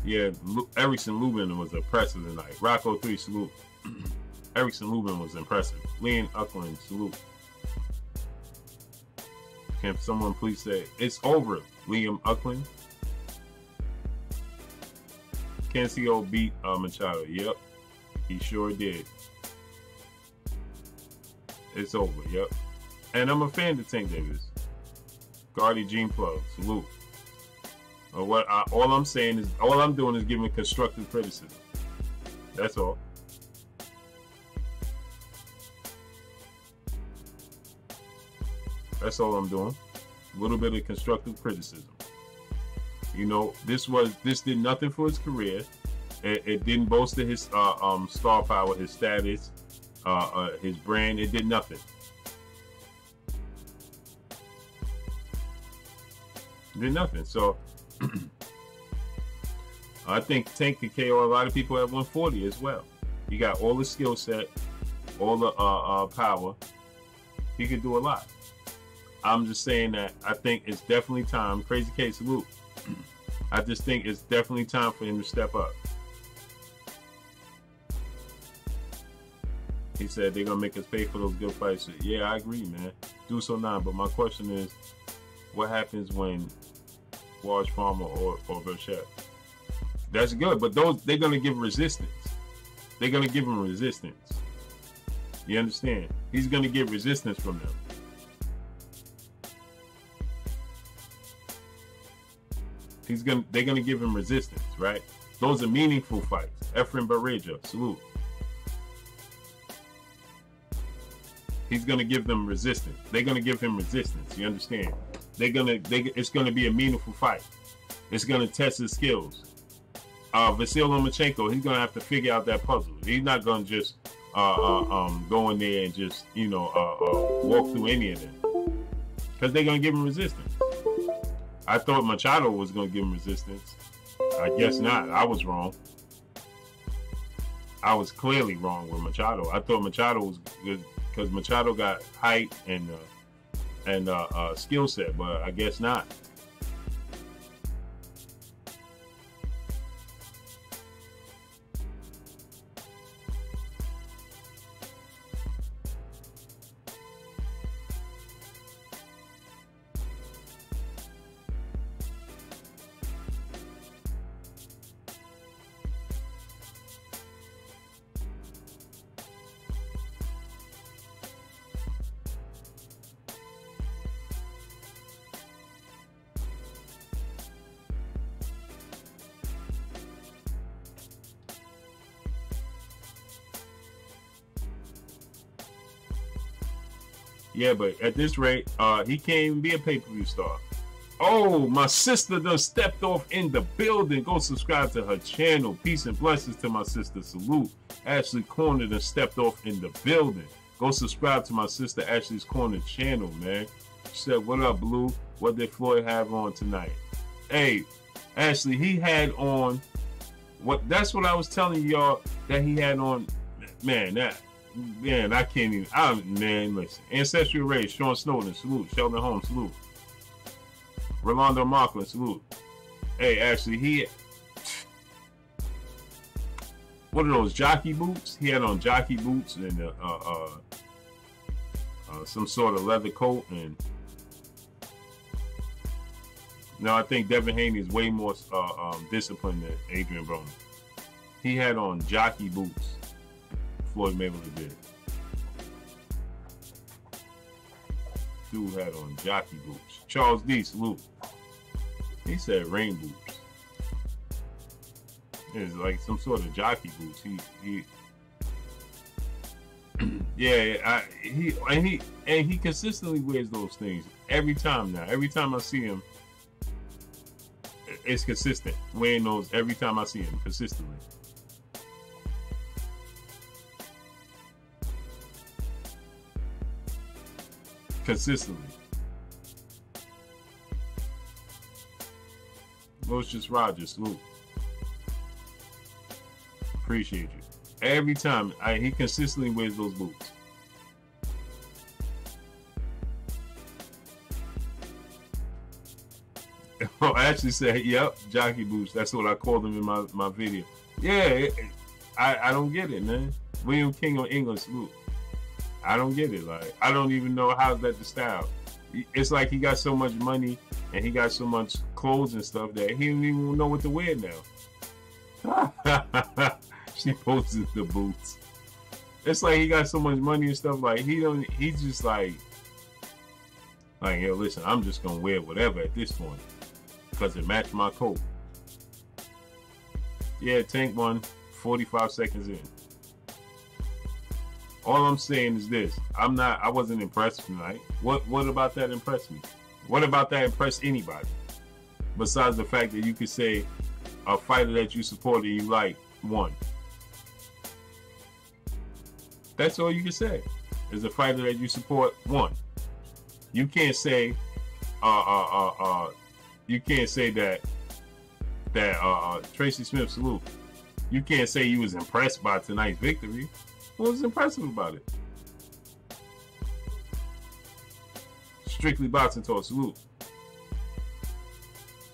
S1: Yeah, Erickson Lubin was impressive tonight. Rocco 3, salute. Erickson Lubin was impressive. Liam Uckland, salute. Can someone please say it's over, Liam Uckland? Cancio beat Machado. Yep, he sure did. It's over, yep. And I'm a fan of Tank Davis. Guardy Gene Plug, salute. All I'm saying is, all I'm doing is giving constructive criticism. That's all. That's all I'm doing. A little bit of constructive criticism. You know, this did nothing for his career. It didn't bolster his star power, his status, his brand. It did nothing. It did nothing. So I think Tank could KO a lot of people at 140 as well. He got all the skill set, all the power. He could do a lot. I'm just saying that I think it's definitely time. Crazy K, salute. I just think it's definitely time for him to step up. He said they're gonna make us pay for those good fights. Yeah, I agree, man. Do so now. But my question is, what happens when Walsh Farmer or Burchett? That's good, but they're gonna give resistance. They're gonna give him resistance. You understand? He's gonna get resistance from them. They're gonna give him resistance, right? Those are meaningful fights. Efren Barreja, salute. He's gonna give them resistance. They're gonna give him resistance. You understand? It's gonna be a meaningful fight. It's gonna test his skills. Vasil Lomachenko, he's gonna have to figure out that puzzle. He's not gonna just go in there and just walk through any of them, because they're gonna give him resistance. I thought Machado was gonna give him resistance. I guess not. I was wrong. I was clearly wrong with Machado. I thought Machado was good because Machado got height and skill set, but I guess not. Yeah, but at this rate, he can't even be a pay-per-view star. Oh, my sister done stepped off in the building. Go subscribe to her channel. Peace and blessings to my sister. Salute. Ashley Corner done stepped off in the building. Go subscribe to my sister Ashley's Corner channel, man. She said, what up, Blue? What did Floyd have on tonight? Hey, Ashley, he had on that's what I was telling y'all that he had on. Man, I can't even. Man, listen. Ancestral Race, Sean Snowden, salute. Sheldon Holmes, salute. Rolando Marklin, salute. Hey, actually, what are those jockey boots? He had on jockey boots and some sort of leather coat. And no, I think Devin Haney is way more disciplined than Adrian Broner. He had on jockey boots. Floyd Mayweather did. Dude had on jockey boots. Charles D, salute. He said rain boots. It's like some sort of jockey boots. He consistently wears those things every time now. Every time I see him, it's consistent. Wearing those every time I see him consistently. Consistently. Lucius Rogers, salute. Appreciate you. Every time he consistently wears those boots. Oh, I actually said, yep, jockey boots. That's what I called them in my video. Yeah, I don't get it, man. William King of England, salute. I don't get it. Like, I don't even know how's that the style. It's like he got so much money and he got so much clothes and stuff that he don't even know what to wear now. She posted the boots. It's like he got so much money and stuff. Like he's just like, yo, listen, I'm just gonna wear whatever at this point because it matched my coat. Yeah, Tank won 45 seconds in. All I'm saying is this: I wasn't impressed tonight. What about that impressed me? What about that impressed anybody? Besides the fact that you could say a fighter that you supported and you like won. That's all you can say. Is a fighter that you support won. You can't say that Tracy Smith, salute. You can't say you was impressed by tonight's victory. What was impressive about it? Strictly Boxing Talk, salute.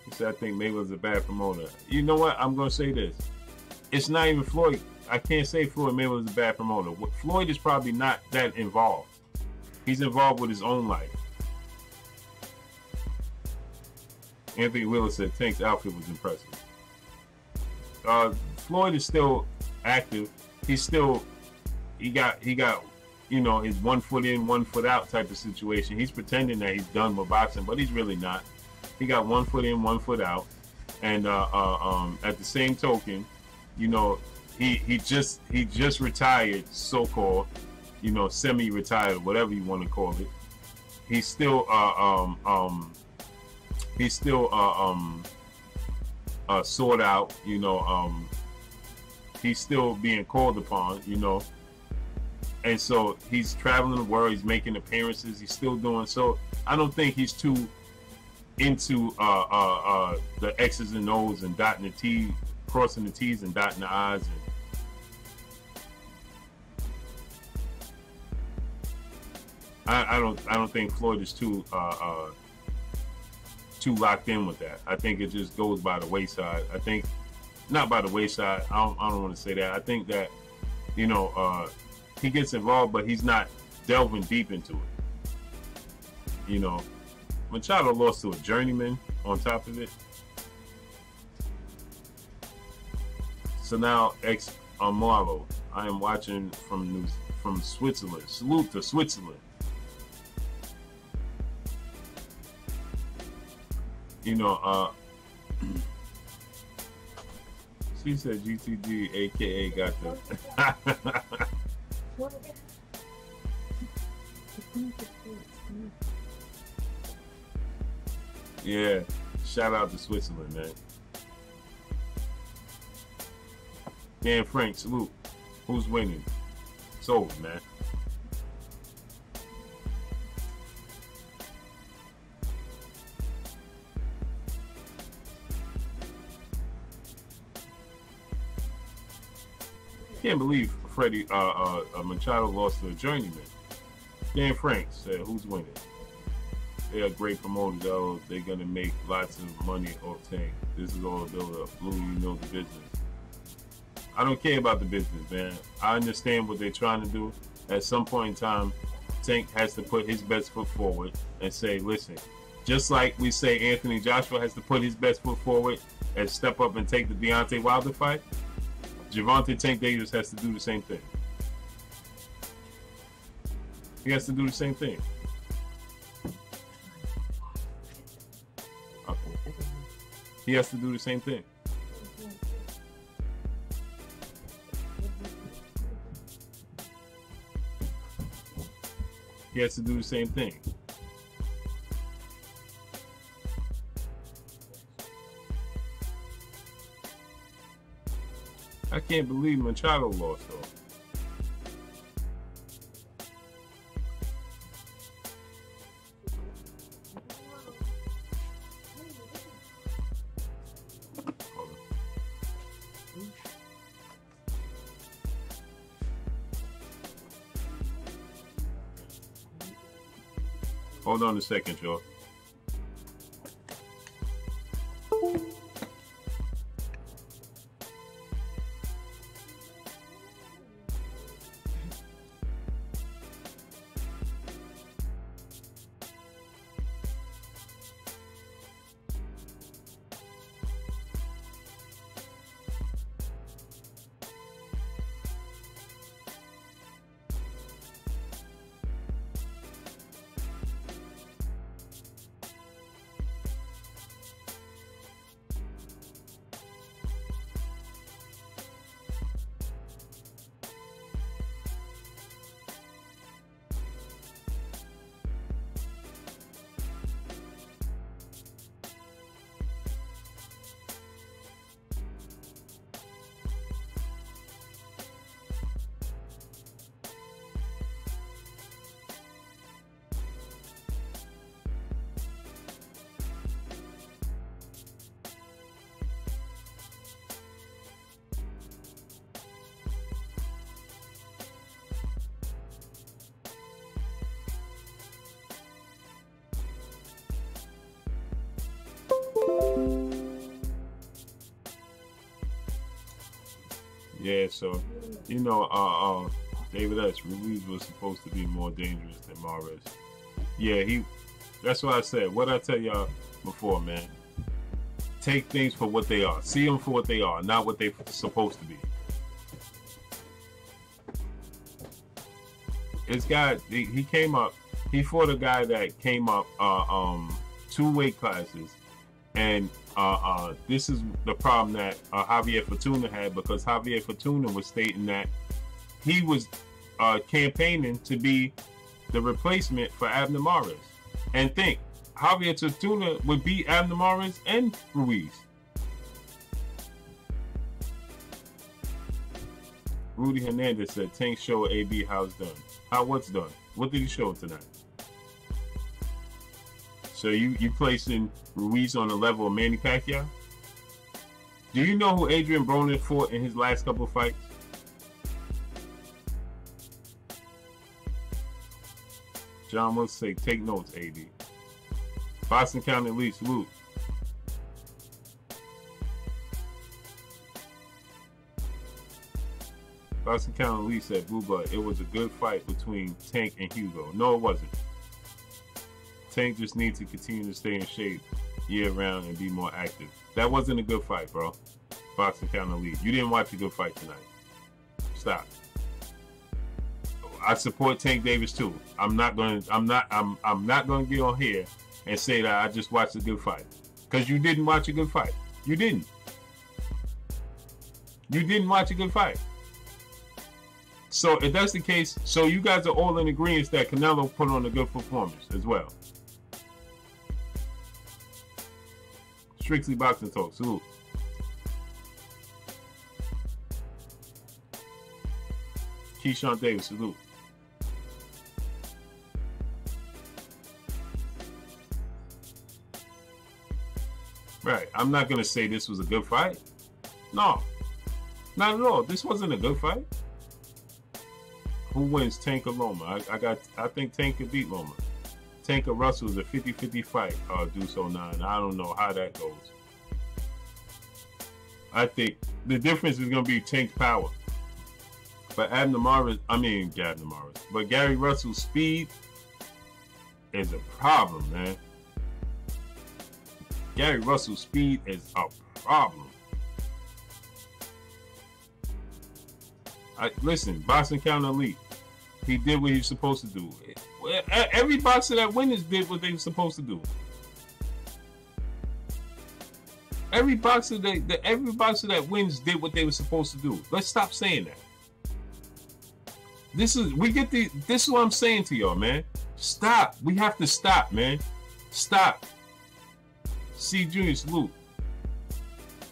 S1: He said, I think Mayweather's a bad promoter. You know what? I'm going to say this. It's not even Floyd. I can't say Floyd Mayweather's a bad promoter. Floyd is probably not that involved. He's involved with his own life. Anthony Wheeler said Tank's outfit was impressive. Floyd is still active. He's still... He got, you know, his 1 foot in, 1 foot out type of situation. He's pretending that he's done with boxing, but he's really not. He got 1 foot in, 1 foot out, and at the same token, you know, he just retired, so-called, you know, semi-retired, whatever you want to call it. He's still sought out, you know. He's still being called upon, you know. And so he's traveling the world, he's making appearances, he's still doing so. I don't think he's too into the X's and O's and dotting the T, crossing the T's and dotting the I's. And I don't think Floyd is too locked in with that. I think it just goes by the wayside. I think not by the wayside. I don't want to say that. I think that, you know, he gets involved, but he's not delving deep into it. You know, Machado lost to a journeyman on top of it. So now Marlo, I am watching from Switzerland. Salute to Switzerland. You know, she said GTG, aka got the Yeah, shout out to Switzerland, man. Dan Frank, salute. Who's winning? It's over, man. Can't believe Freddie Machado lost to a journeyman. Dan Frank said, "Who's winning?" They are great promoters, though. They're gonna make lots of money off Tank. This is all a build-up. Blue, you know the business. I don't care about the business, man. I understand what they're trying to do. At some point in time, Tank has to put his best foot forward and say, "Listen." Just like we say, Anthony Joshua has to put his best foot forward and step up and take the Deontay Wilder fight. Gervonta Tank Davis has to do the same thing. He has to do the same thing. He has to do the same thing. He has to do the same thing. I can't believe Machado lost, though. Hold on a second, y'all. Yeah, so, you know, David S. Ruiz was supposed to be more dangerous than Mares. Yeah, that's what I said. What I tell y'all before, man. Take things for what they are. See them for what they are, not what they're supposed to be. This guy, he came up, he fought a guy that came up 2 weight classes. And this is the problem that Javier Fortuna had, because Javier Fortuna was stating that he was campaigning to be the replacement for Abner Mares. And think, Javier Fortuna would beat Abner Mares and Ruiz. Rudy Hernandez said, Tank show AB how it's done. How what's done? What did he show tonight? So you placing Ruiz on the level of Manny Pacquiao? Do you know who Adrian Broner fought in his last couple of fights? John Wilson say, take notes, AD. Boston County Lee, salute. Boston County Lee said, Blue Blood, it was a good fight between Tank and Hugo. No, it wasn't. Tank just needs to continue to stay in shape year-round and be more active. That wasn't a good fight, bro. Boston County Lee. You didn't watch a good fight tonight. Stop. I support Tank Davis too. I'm not gonna get on here and say that I just watched a good fight. Because you didn't watch a good fight. You didn't. You didn't watch a good fight. So if that's the case, so you guys are all in agreement that Canelo put on a good performance as well. Strictly boxing talk. Salute. Keyshawn Davis. Salute. Right. I'm not going to say this was a good fight. No. Not at all. This wasn't a good fight. Who wins, Tank or Loma? I think Tank could beat Loma. Tank or Russell is a 50-50 fight. Deuce 09. I don't know how that goes. I think the difference is going to be Tank's power. But but Gary Russell's speed is a problem, man. Gary Russell's speed is a problem. Listen, boxing count elite. He did what he was supposed to do. Every boxer that wins did what they were supposed to do. Every boxer that wins did what they were supposed to do. Let's stop saying that. This is what I'm saying to y'all, man. Stop. We have to stop, man. Stop. C. Junior, salute.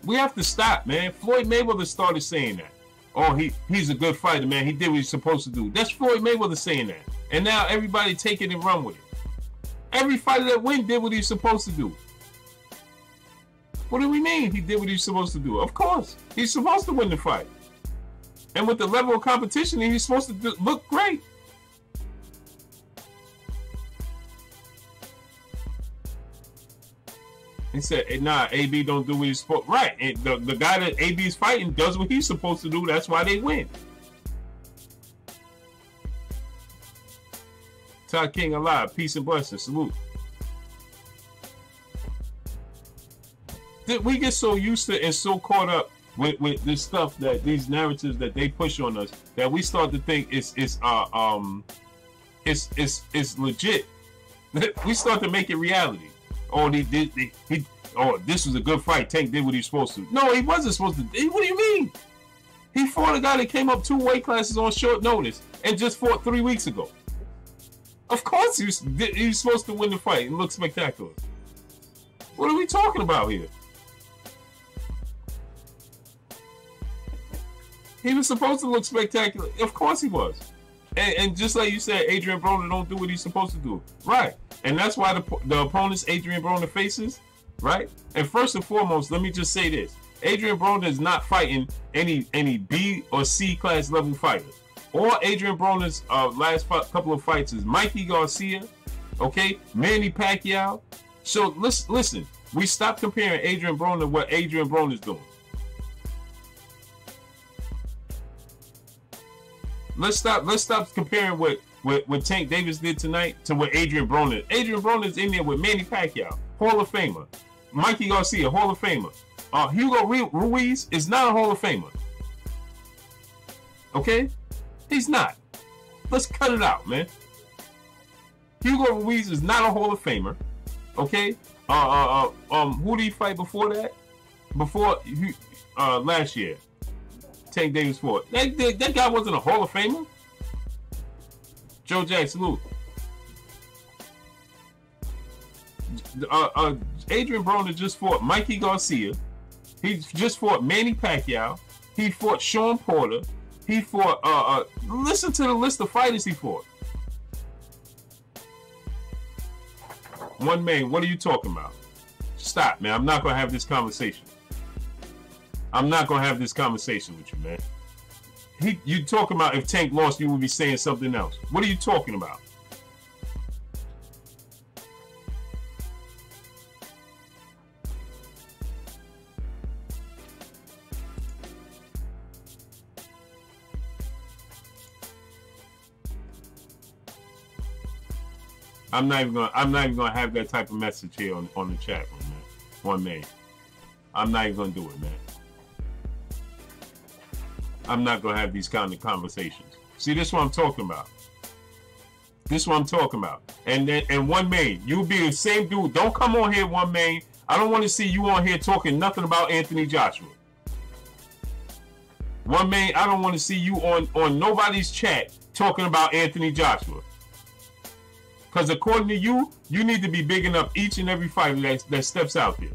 S1: We have to stop, man. Floyd Mayweather started saying that. Oh, he's a good fighter, man. He did what he's supposed to do. That's Floyd Mayweather saying that. And now everybody take it and run with it. Every fighter that wins did what he's supposed to do. What do we mean he did what he's supposed to do? Of course. He's supposed to win the fight. And with the level of competition, he's supposed to look great. He said, nah, AB don't do what he's supposed to. Right. And the guy that AB is fighting does what he's supposed to do. That's why they win. Todd King alive. Peace and blessings. Salute. We get so used to and so caught up with this stuff, that these narratives that they push on us, that we start to think it's legit. We start to make it reality. Oh, this was a good fight. Tank did what he was supposed to. No, he wasn't supposed to. What do you mean? He fought a guy that came up 2 weight classes on short notice and just fought 3 weeks ago. Of course he was supposed to win the fight and look spectacular. What are we talking about here? He was supposed to look spectacular. Of course he was. And just like you said, Adrian Broner don't do what he's supposed to do. Right. And that's why the opponents Adrian Broner faces, right? And first and foremost, let me just say this. Adrian Broner is not fighting any B or C class level fighters. All Adrian Broner's last couple of fights is Mikey Garcia, okay? Manny Pacquiao. So listen, we stop comparing Adrian Broner to what Adrian Broner's doing. Let's stop comparing what Tank Davis did tonight to what Adrian Broner. Adrian Broner's in there with Manny Pacquiao, Hall of Famer. Mikey Garcia, Hall of Famer. Hugo Ruiz is not a Hall of Famer. Okay? He's not. Let's cut it out, man. Hugo Ruiz is not a Hall of Famer. Okay? Who did he fight before that? Before last year. Tank Davis fought. That guy wasn't a Hall of Famer. Joe Jack, salute. Adrian Broner just fought Mikey Garcia. He just fought Manny Pacquiao. He fought Sean Porter. He fought. Listen to the list of fighters he fought. One man. What are you talking about? Stop, man. I'm not gonna have this conversation. I'm not gonna have this conversation with you, man. You talking about if Tank lost, you would be saying something else. What are you talking about? I'm not even gonna have that type of message here on the chat room, man. One man. I'm not even gonna do it, man. I'm not gonna have these kind of conversations. See, this is what I'm talking about. This is what I'm talking about. And one man, you'll be the same dude. Don't come on here, one man. I don't want to see you on here talking nothing about Anthony Joshua. One man, I don't want to see you on nobody's chat talking about Anthony Joshua. Because according to you, you need to be bigging up each and every fighter that steps out there.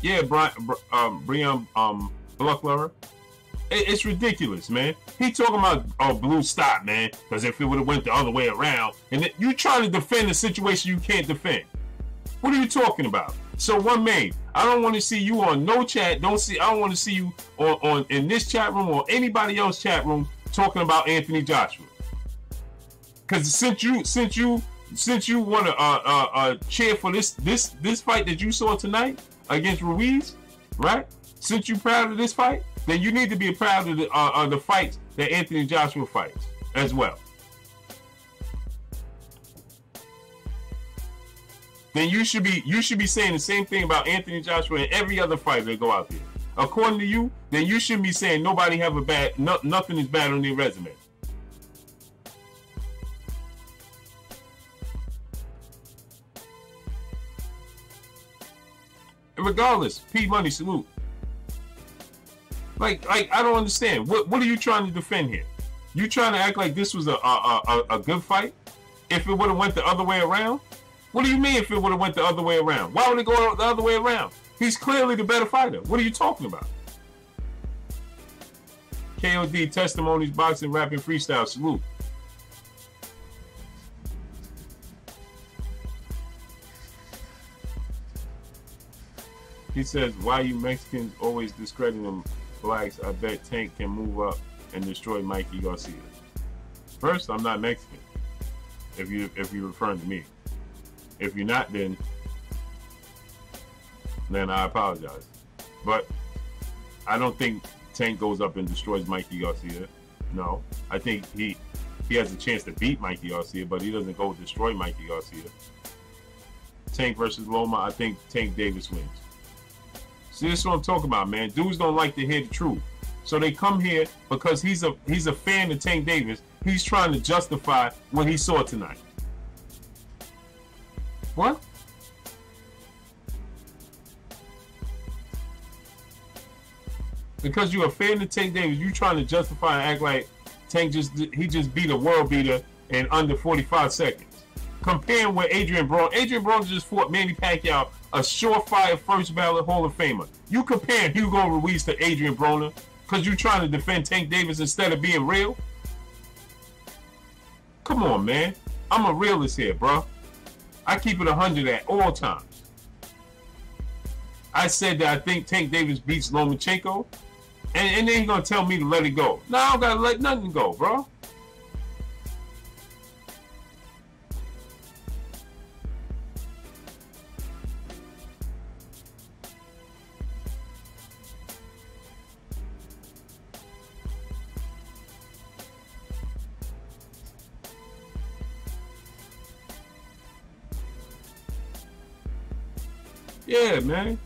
S1: Yeah, Brian Bluckler. It's ridiculous, man. He talking about blue stop, man. Because if it would have went the other way around, and you trying to defend a situation you can't defend. What are you talking about? So one man, I don't want to see you on no chat. I don't want to see you on in this chat room or anybody else chat room talking about Anthony Joshua. Because since you want to cheer for this fight that you saw tonight against Ruiz, right? Since you're proud of this fight, then you need to be proud of the fights that Anthony Joshua fights as well. Then you should be saying the same thing about Anthony Joshua and every other fighter that go out there. According to you, then you shouldn't be saying nobody have a bad, nothing is bad on their resume. And regardless, P Money, salute. Like I don't understand. What are you trying to defend here? You trying to act like this was a good fight? If it would have went the other way around? What do you mean if it would have went the other way around? Why would it go the other way around? He's clearly the better fighter. What are you talking about? KOD, testimonies, boxing, rapping, freestyle, salute. He says, why you Mexicans always discrediting them blacks? I bet Tank can move up and destroy Mikey Garcia. First, I'm not Mexican. If you're referring to me. If you're not, then I apologize. But I don't think Tank goes up and destroys Mikey Garcia. No. I think he has a chance to beat Mikey Garcia, but he doesn't go destroy Mikey Garcia. Tank versus Loma, I think Tank Davis wins. See, this is what I'm talking about, man. Dudes don't like to hear the truth. So they come here because he's a fan of Tank Davis. He's trying to justify what he saw tonight. What? Because you're a fan of Tank Davis, you trying to justify and act like Tank just beat a world beater in under 45 seconds. Comparing with Adrian Broner. Adrian Broner just fought Manny Pacquiao, a surefire first ballot Hall of Famer. You comparing Hugo Ruiz to Adrian Broner because you trying to defend Tank Davis instead of being real? Come on, man. I'm a realist here, bro. I keep it 100 at all times. I said that I think Tank Davis beats Lomachenko, and then you're going to tell me to let it go. No, I don't got to let nothing go, bro. Yeah, man.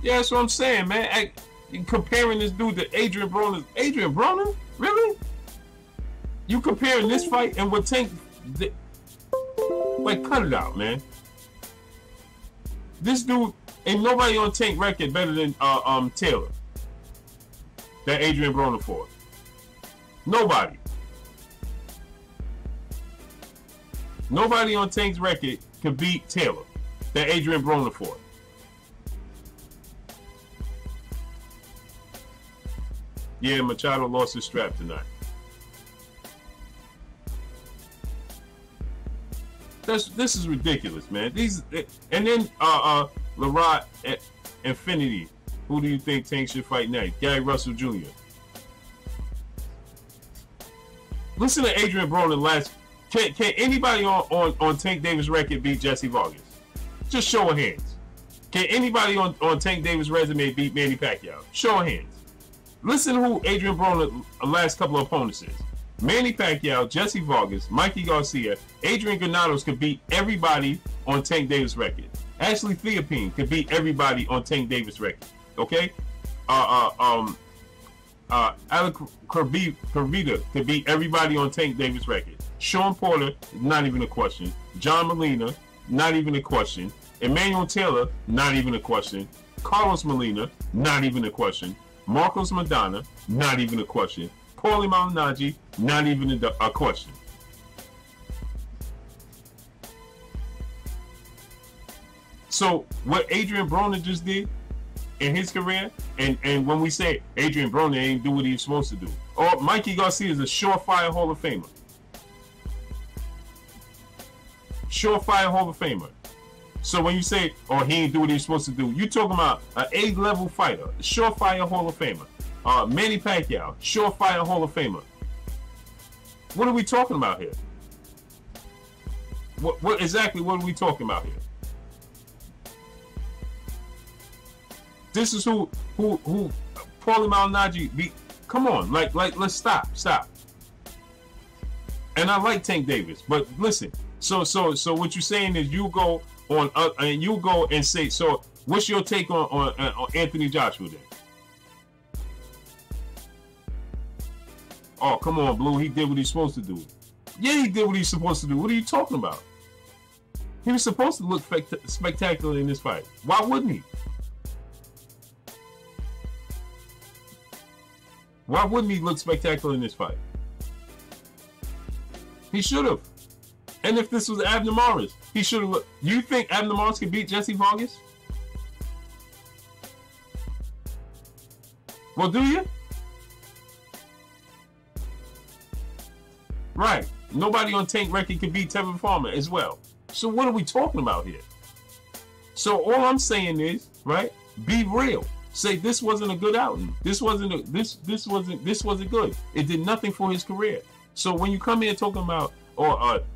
S1: Yeah, that's what I'm saying, man. Comparing this dude to Adrian Broner. Adrian Broner? Really? You comparing this fight and what Tank... Like, cut it out, man. This dude, ain't nobody on Tank record better than Taylor. That Adrian Broner fought. Nobody. Nobody on Tank's record could beat Taylor that Adrian Broner fought. Yeah, Machado lost his strap tonight. This is ridiculous, man. And then Larot Infinity. Who do you think Tank should fight next? Gary Russell Jr. Listen to Adrian Broner last. Can anybody on Tank Davis record beat Jesse Vargas? Just show of hands. Can anybody on Tank Davis resume beat Manny Pacquiao? Show of hands. Listen to who Adrian Broner's last couple of opponents is. Manny Pacquiao, Jesse Vargas, Mikey Garcia, Adrian Granados could beat everybody on Tank Davis record. Ashley Theopine could beat everybody on Tank Davis record. Okay? Alec Carvita could beat everybody on Tank Davis record. Sean Porter, not even a question. John Molina, not even a question. Emmanuel Taylor, not even a question. Carlos Molina, not even a question. Marcos Madonna, not even a question. Paulie Malignaggi, not even a question. So what Adrian Broner just did in his career, and when we say Adrian Broner ain't do what he was supposed to do, or Mikey Garcia is a surefire Hall of Famer. Surefire Hall of Famer. So when you say, oh, he ain't do what he was supposed to do, you talking about an A-level fighter, surefire Hall of Famer. Manny Pacquiao, surefire Hall of Famer. What are we talking about here? What exactly what are we talking about here? This is who Paulie Malignaggi beat. Come on, like let's stop. And I like Tank Davis, but listen. So what you're saying is you go on and you go and say, so what's your take on Anthony Joshua then? Oh, come on, Blue. He did what he's supposed to do. Yeah, he did what he's supposed to do. What are you talking about? He was supposed to look spectacular in this fight. Why wouldn't he? Why wouldn't he look spectacular in this fight? He should have. And if this was Abner Mares, he should have looked. You think Abner Mares could beat Jesse Vargas? Well, do you? Right. Nobody on Tank record can beat Tevin Farmer as well. So what are we talking about here? So all I'm saying is, right, be real. Say this wasn't a good outing. This wasn't good. It did nothing for his career. So when you come here talking about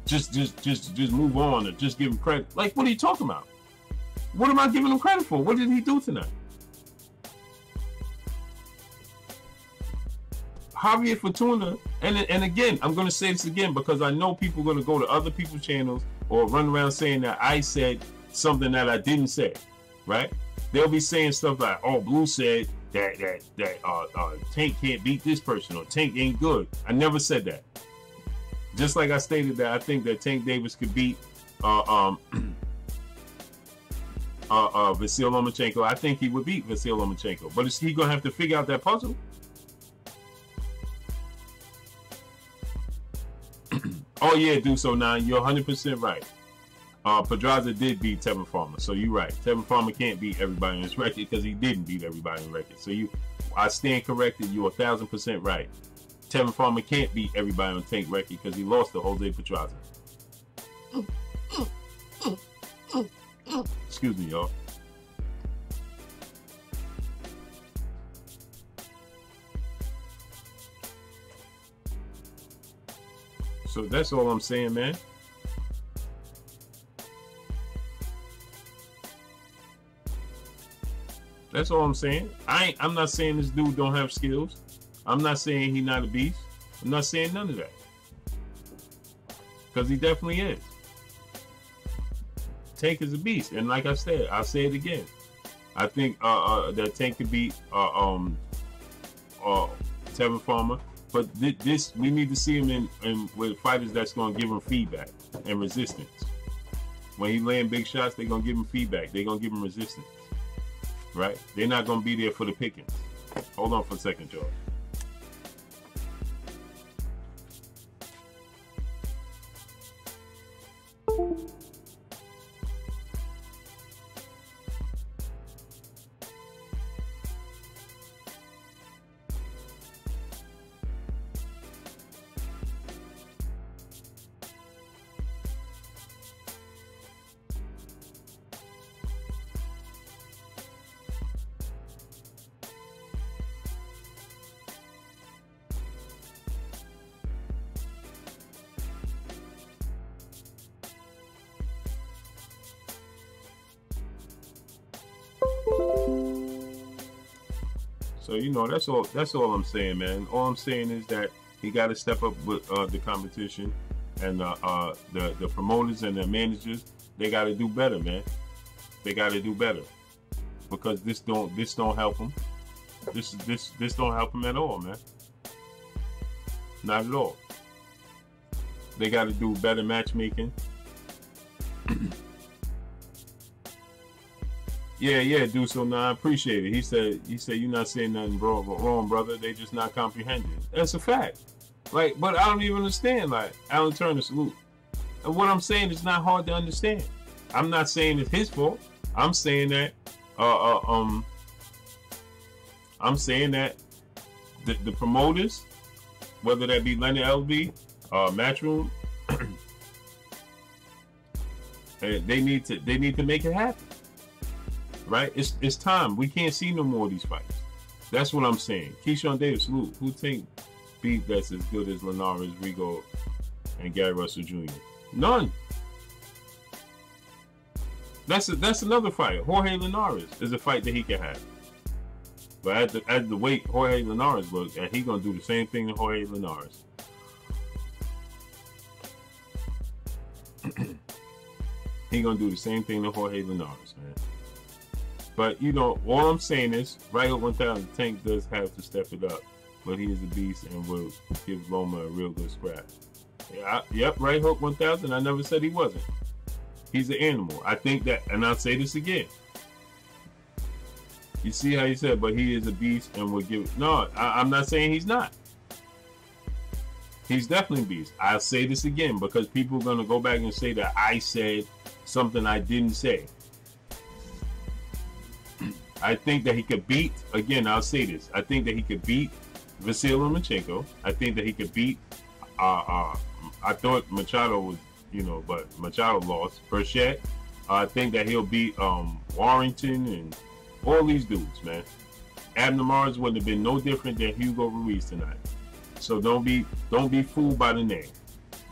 S1: just move on or just give him credit, like what are you talking about? What am I giving him credit for? What did he do tonight? Javier Fortuna, and again, I'm going to say this again because I know people are going to go to other people's channels or run around saying that I said something that I didn't say, right? They'll be saying stuff like, "Oh, Blue said that Tank can't beat this person or Tank ain't good." I never said that. Just like I stated that I think that Tank Davis could beat Vasyl Lomachenko. I think he would beat Vasyl Lomachenko, but is he going to have to figure out that puzzle? Oh yeah, do so now. You're 100% right. Pedraza did beat Tevin Farmer, so you're right. Tevin Farmer can't beat everybody on his record because he didn't beat everybody on the record. So I stand corrected. You're 1,000% right. Tevin Farmer can't beat everybody on Tank record because he lost to Jose Pedraza. Excuse me, y'all. So that's all I'm saying, man. That's all I'm saying. I'm not saying this dude don't have skills. I'm not saying he's not a beast. I'm not saying none of that. Because he definitely is. Tank is a beast. And like I said, I'll say it again. I think that Tank could beat Tevin Farmer. But this, we need to see him in with fighters that's going to give him feedback and resistance. When he laying big shots, they're going to give him feedback. They're going to give him resistance. Right? They're not going to be there for the pickings. Hold on for a second, y'all. So that's all I'm saying, man. All I'm saying is that he got to step up with the competition, and the promoters and the managers, they got to do better, man. They got to do better because this don't help him. This don't help him at all, man. Not at all. They got to do better matchmaking. Yeah, do so now. I appreciate it. He said you're not saying nothing wrong, brother. They just not comprehending. That's a fact. Like, but I don't even understand. Like, Alan Turner, salute. And what I'm saying is not hard to understand. I'm not saying it's his fault. I'm saying that the promoters, whether that be Leonard LV, Matchroom, they need to make it happen. Right? It's time. We can't see no more of these fights. That's what I'm saying. Keyshawn Davis, salute. Who think beef that's as good as Linares, Rigo, and Gary Russell Jr.? None. That's another fight. Jorge Linares is a fight that he can have. But at the weight Jorge Linares looks, and he gonna do the same thing to Jorge Linares. He gonna do the same thing to Jorge Linares, man. But you know, all I'm saying is, right up 1000, Tank does have to step it up, but he is a beast and will give Loma a real good scrap. Yeah, yep, right hook 1000. I never said he wasn't. He's an animal. I think that, and I'll say this again. You see how you said, but he is a beast and will give. No, I'm not saying he's not. He's definitely a beast. I'll say this again because people are going to go back and say that I said something I didn't say. I think that he could beat, again, I'll say this. I think that he could beat Vasily Lomachenko. I think that he could beat, I thought Machado was, you know, but Machado lost. Burchett. I think that he'll beat Warrington and all these dudes, man. Abner Mares wouldn't have been no different than Hugo Ruiz tonight. So don't be fooled by the name.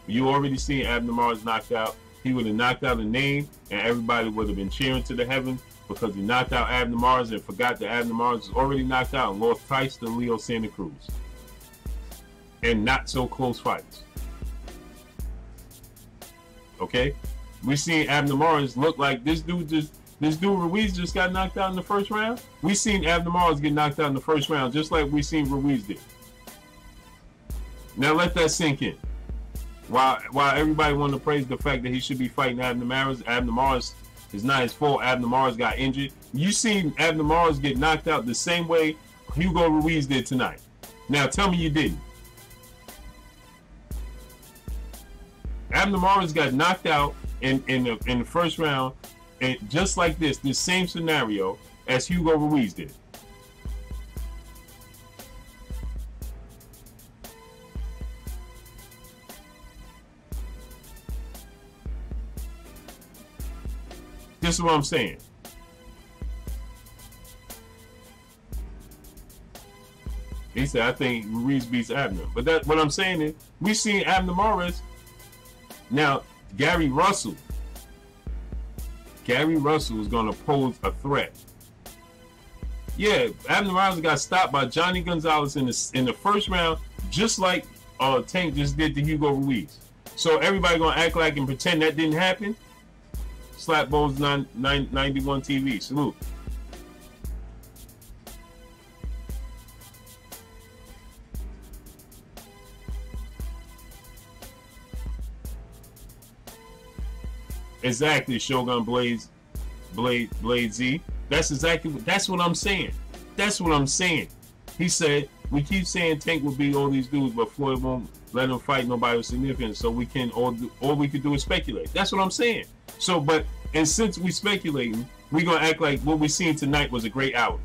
S1: You already seen Abner Mares knocked out. He would have knocked out a name, and everybody would have been cheering to the heavens because he knocked out Abner Mares and forgot that Abner Mares was already knocked out and lost twice to Leo Santa Cruz. And not so close fights. Okay? We seen Abner Mares look like this dude Ruiz just got knocked out in the first round. We seen Abner Mares get knocked out in the first round just like we seen Ruiz did. Now let that sink in. While everybody want to praise the fact that he should be fighting Abner Mares is not his fault. Abner Mares got injured. You seen Abner Mares get knocked out the same way Hugo Ruiz did tonight. Now tell me you didn't. Abner Mares got knocked out in the first round, and just like this same scenario as Hugo Ruiz did. This is what I'm saying. He said, I think Ruiz beats Abner. But that what I'm saying is, we seen Abner Mares. Now, Gary Russell is going to pose a threat. Yeah, Abner Mares got stopped by Johnny Gonzalez in the first round, just like Tank just did to Hugo Ruiz. So everybody going to act like and pretend that didn't happen? Slap Bones 91 TV. Salute. Exactly, Shogun Blade Z. That's what I'm saying. That's what I'm saying. He said, we keep saying Tank will beat all these dudes, but Floyd won't let him fight nobody with significance, so we can all we could do is speculate. That's what I'm saying. So, and since we speculating, we gonna act like what we seen tonight was a great outing.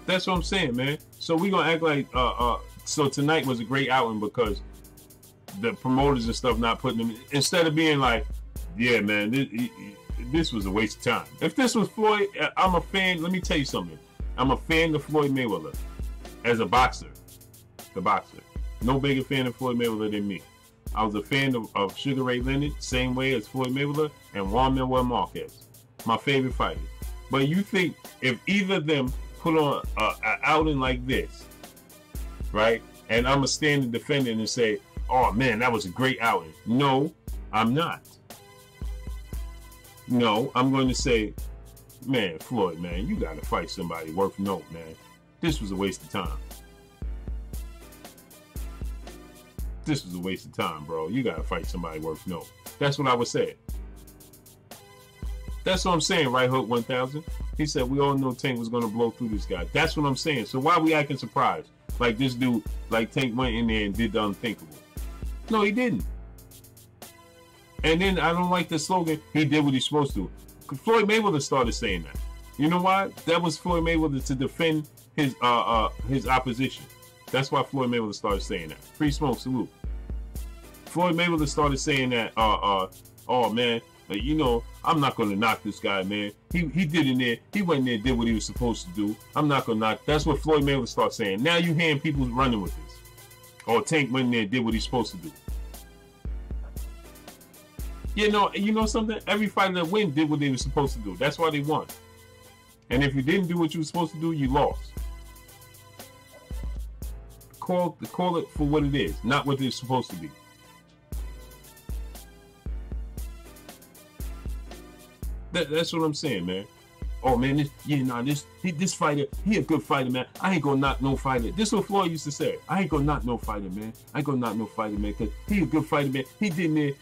S1: That's what I'm saying, man. So we gonna act like so tonight was a great outing because the promoters and stuff not putting them, instead of being like, yeah, man, this was a waste of time. If this was Floyd, I'm a fan. Let me tell you something. I'm a fan of Floyd Mayweather as a boxer. The boxer. No bigger fan of Floyd Mayweather than me. I was a fan of Sugar Ray Leonard, same way as Floyd Mayweather, and Juan Manuel Marquez. My favorite fighters. But you think if either of them put on an outing like this, right? And I'm going to stand and defend it and say, oh man, that was a great outing. No, I'm not. No, I'm going to say, man, Floyd, man, you got to fight somebody worth note, man. This was a waste of time. This was a waste of time, bro. You got to fight somebody worth note. That's what I would say. That's what I'm saying, right, Hook 1000? He said, we all know Tank was going to blow through this guy. That's what I'm saying. So why are we acting surprised? Like this dude, like Tank went in there and did the unthinkable. No, he didn't. And then I don't like the slogan, he did what he's supposed to. Floyd Mayweather started saying that. You know why? That was Floyd Mayweather to defend his opposition. That's why Floyd Mayweather started saying that. Free smoke, salute. Floyd Mayweather started saying that, oh man, you know, I'm not gonna knock this guy, man. He did in there, he went in there and did what he was supposed to do. I'm not gonna knock. That's what Floyd Mayweather started saying. Now you hearing people running with this. Or Tank went in there and did what he's supposed to do. You know something? Every fighter that wins did what they were supposed to do. That's why they won. And if you didn't do what you were supposed to do, you lost. Call it for what it is, not what it's supposed to be. That's what I'm saying, man. Oh man, this fighter, he a good fighter, man. I ain't gonna knock no fighter. This is what Floyd used to say. I ain't gonna knock no fighter, man. I ain't gonna knock no fighter, man, because he a good fighter, man. He didn't there.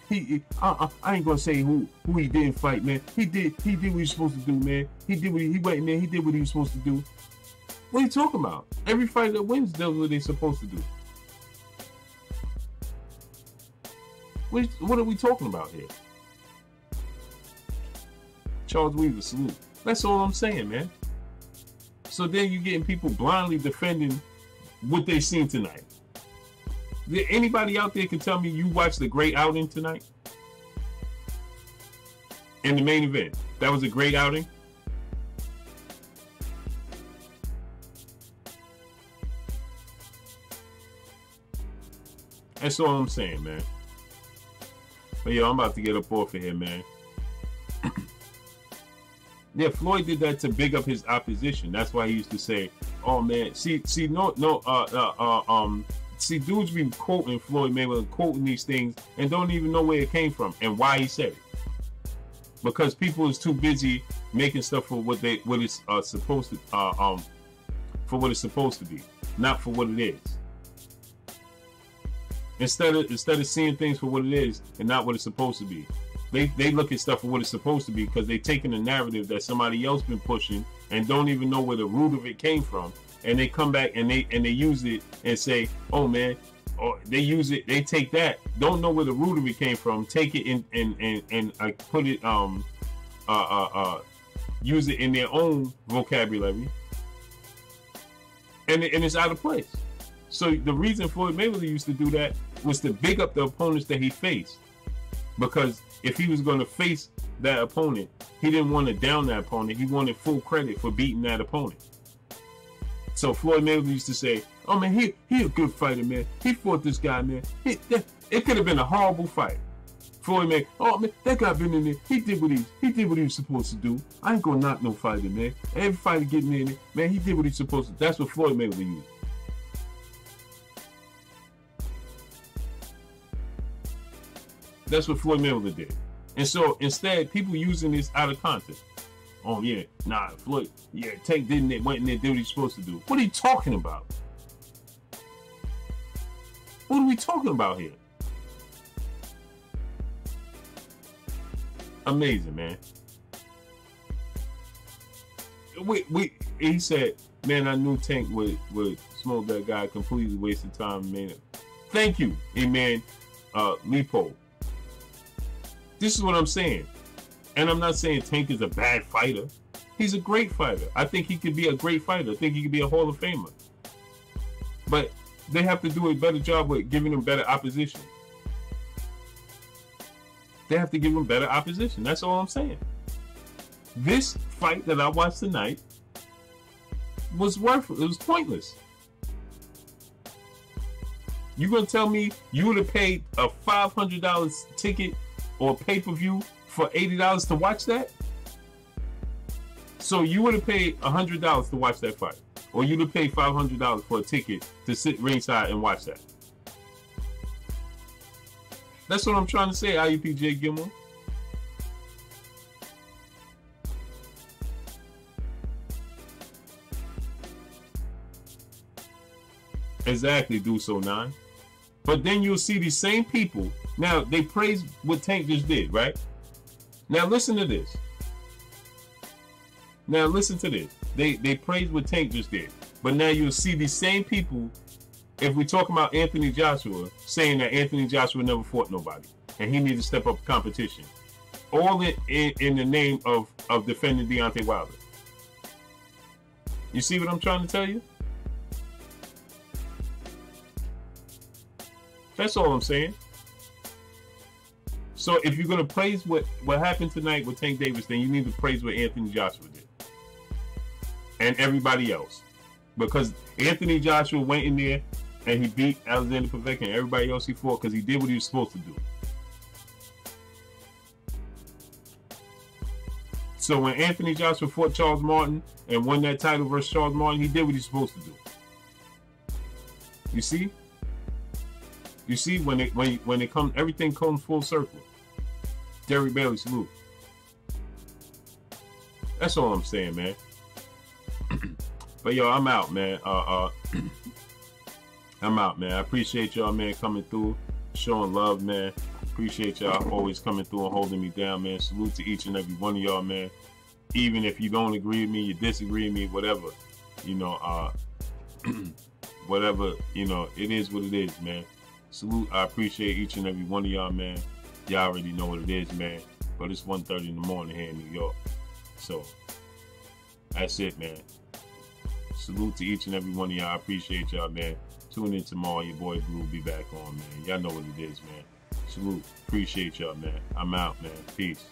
S1: I ain't gonna say who he didn't fight, man. He did what he was supposed to do, man. He went in there, he did what he was supposed to do. What are you talking about? Every fighter that wins does what they're supposed to do. What are we talking about here? Charles Weaver, salute. That's all I'm saying, man. So then you're getting people blindly defending what they seen tonight. Anybody out there can tell me you watched a great outing tonight? In the main event. That was a great outing? That's all I'm saying, man. But yo, I'm about to get up off of here, man. Yeah, Floyd did that to big up his opposition. That's why he used to say, "Oh man, see, dudes be quoting Floyd Mayweather, quoting these things, and don't even know where it came from and why he said it, because people is too busy making stuff for what it's supposed to, for what it's supposed to be, not for what it is. Instead of seeing things for what it is and not what it's supposed to be." They look at stuff for what it's supposed to be because they've taken a narrative that somebody else been pushing and don't even know where the root of it came from, and they come back and they use it and say, "Oh man," or they use it, they take that, don't know where the root of it came from, take it and put it use it in their own vocabulary, and it's out of place. So the reason Floyd Mayweather used to do that was to big up the opponents that he faced, because if he was going to face that opponent, he didn't want to down that opponent. He wanted full credit for beating that opponent. So Floyd Mayweather used to say, "Oh man, he a good fighter, man. He fought this guy, man. It could have been a horrible fight." Floyd Mayweather, "Oh man, that guy been in there. He did what he was supposed to do. I ain't gonna knock no fighter, man. Every fighter getting in there, man, he did what he's supposed to." That's what Floyd Mayweather used. That's what Floyd Mayweather did. And so instead, people using this out of context. "Oh yeah, nah, Floyd, yeah, Tank went in there, did what he's supposed to do." What are you talking about? What are we talking about here? Amazing, man. He said, "Man, I knew Tank would smoke that guy, completely wasted time, man." Thank you, amen, Lipo. This is what I'm saying. And I'm not saying Tank is a bad fighter. He's a great fighter. I think he could be a great fighter. I think he could be a Hall of Famer. But they have to do a better job with giving him better opposition. They have to give him better opposition. That's all I'm saying. This fight that I watched tonight was worthless. It was pointless. You gonna tell me you would have paid a $500 ticket or pay-per-view for $80 to watch that? So you would have paid $100 to watch that fight, or you'd have paid $500 for a ticket to sit ringside and watch that. That's what I'm trying to say, IUPJ Gilmore. Exactly, do so 9. But then you'll see these same people. Now, they praise what Tank just did, right? Now, listen to this. Now, listen to this. They praise what Tank just did. But now you'll see these same people, if we talk about Anthony Joshua, saying that Anthony Joshua never fought nobody and he needs to step up competition. All in the name of defending Deontay Wilder. You see what I'm trying to tell you? That's all I'm saying. So if you're going to praise what happened tonight with Tank Davis, then you need to praise what Anthony Joshua did. And everybody else. Because Anthony Joshua went in there and he beat Alexander Povetkin and everybody else he fought because he did what he was supposed to do. So when Anthony Joshua fought Charles Martin and won that title versus Charles Martin, he did what he's supposed to do. You see? You see, when it comes, everything comes full circle. Derrick Bailey, salute. That's all I'm saying, man. But yo, I'm out, man. I'm out, man. I appreciate y'all, man, coming through, showing love, man. Appreciate y'all always coming through and holding me down, man. Salute to each and every one of y'all, man. Even if you don't agree with me, you disagree with me, whatever, you know, whatever, you know, it is what it is, man. Salute. I appreciate each and every one of y'all, man. Y'all already know what it is, man. But it's 1:30 in the morning here in New York. So, that's it, man. Salute to each and every one of y'all. I appreciate y'all, man. Tune in tomorrow. Your boy Blue will be back on, man. Y'all know what it is, man. Salute. Appreciate y'all, man. I'm out, man. Peace.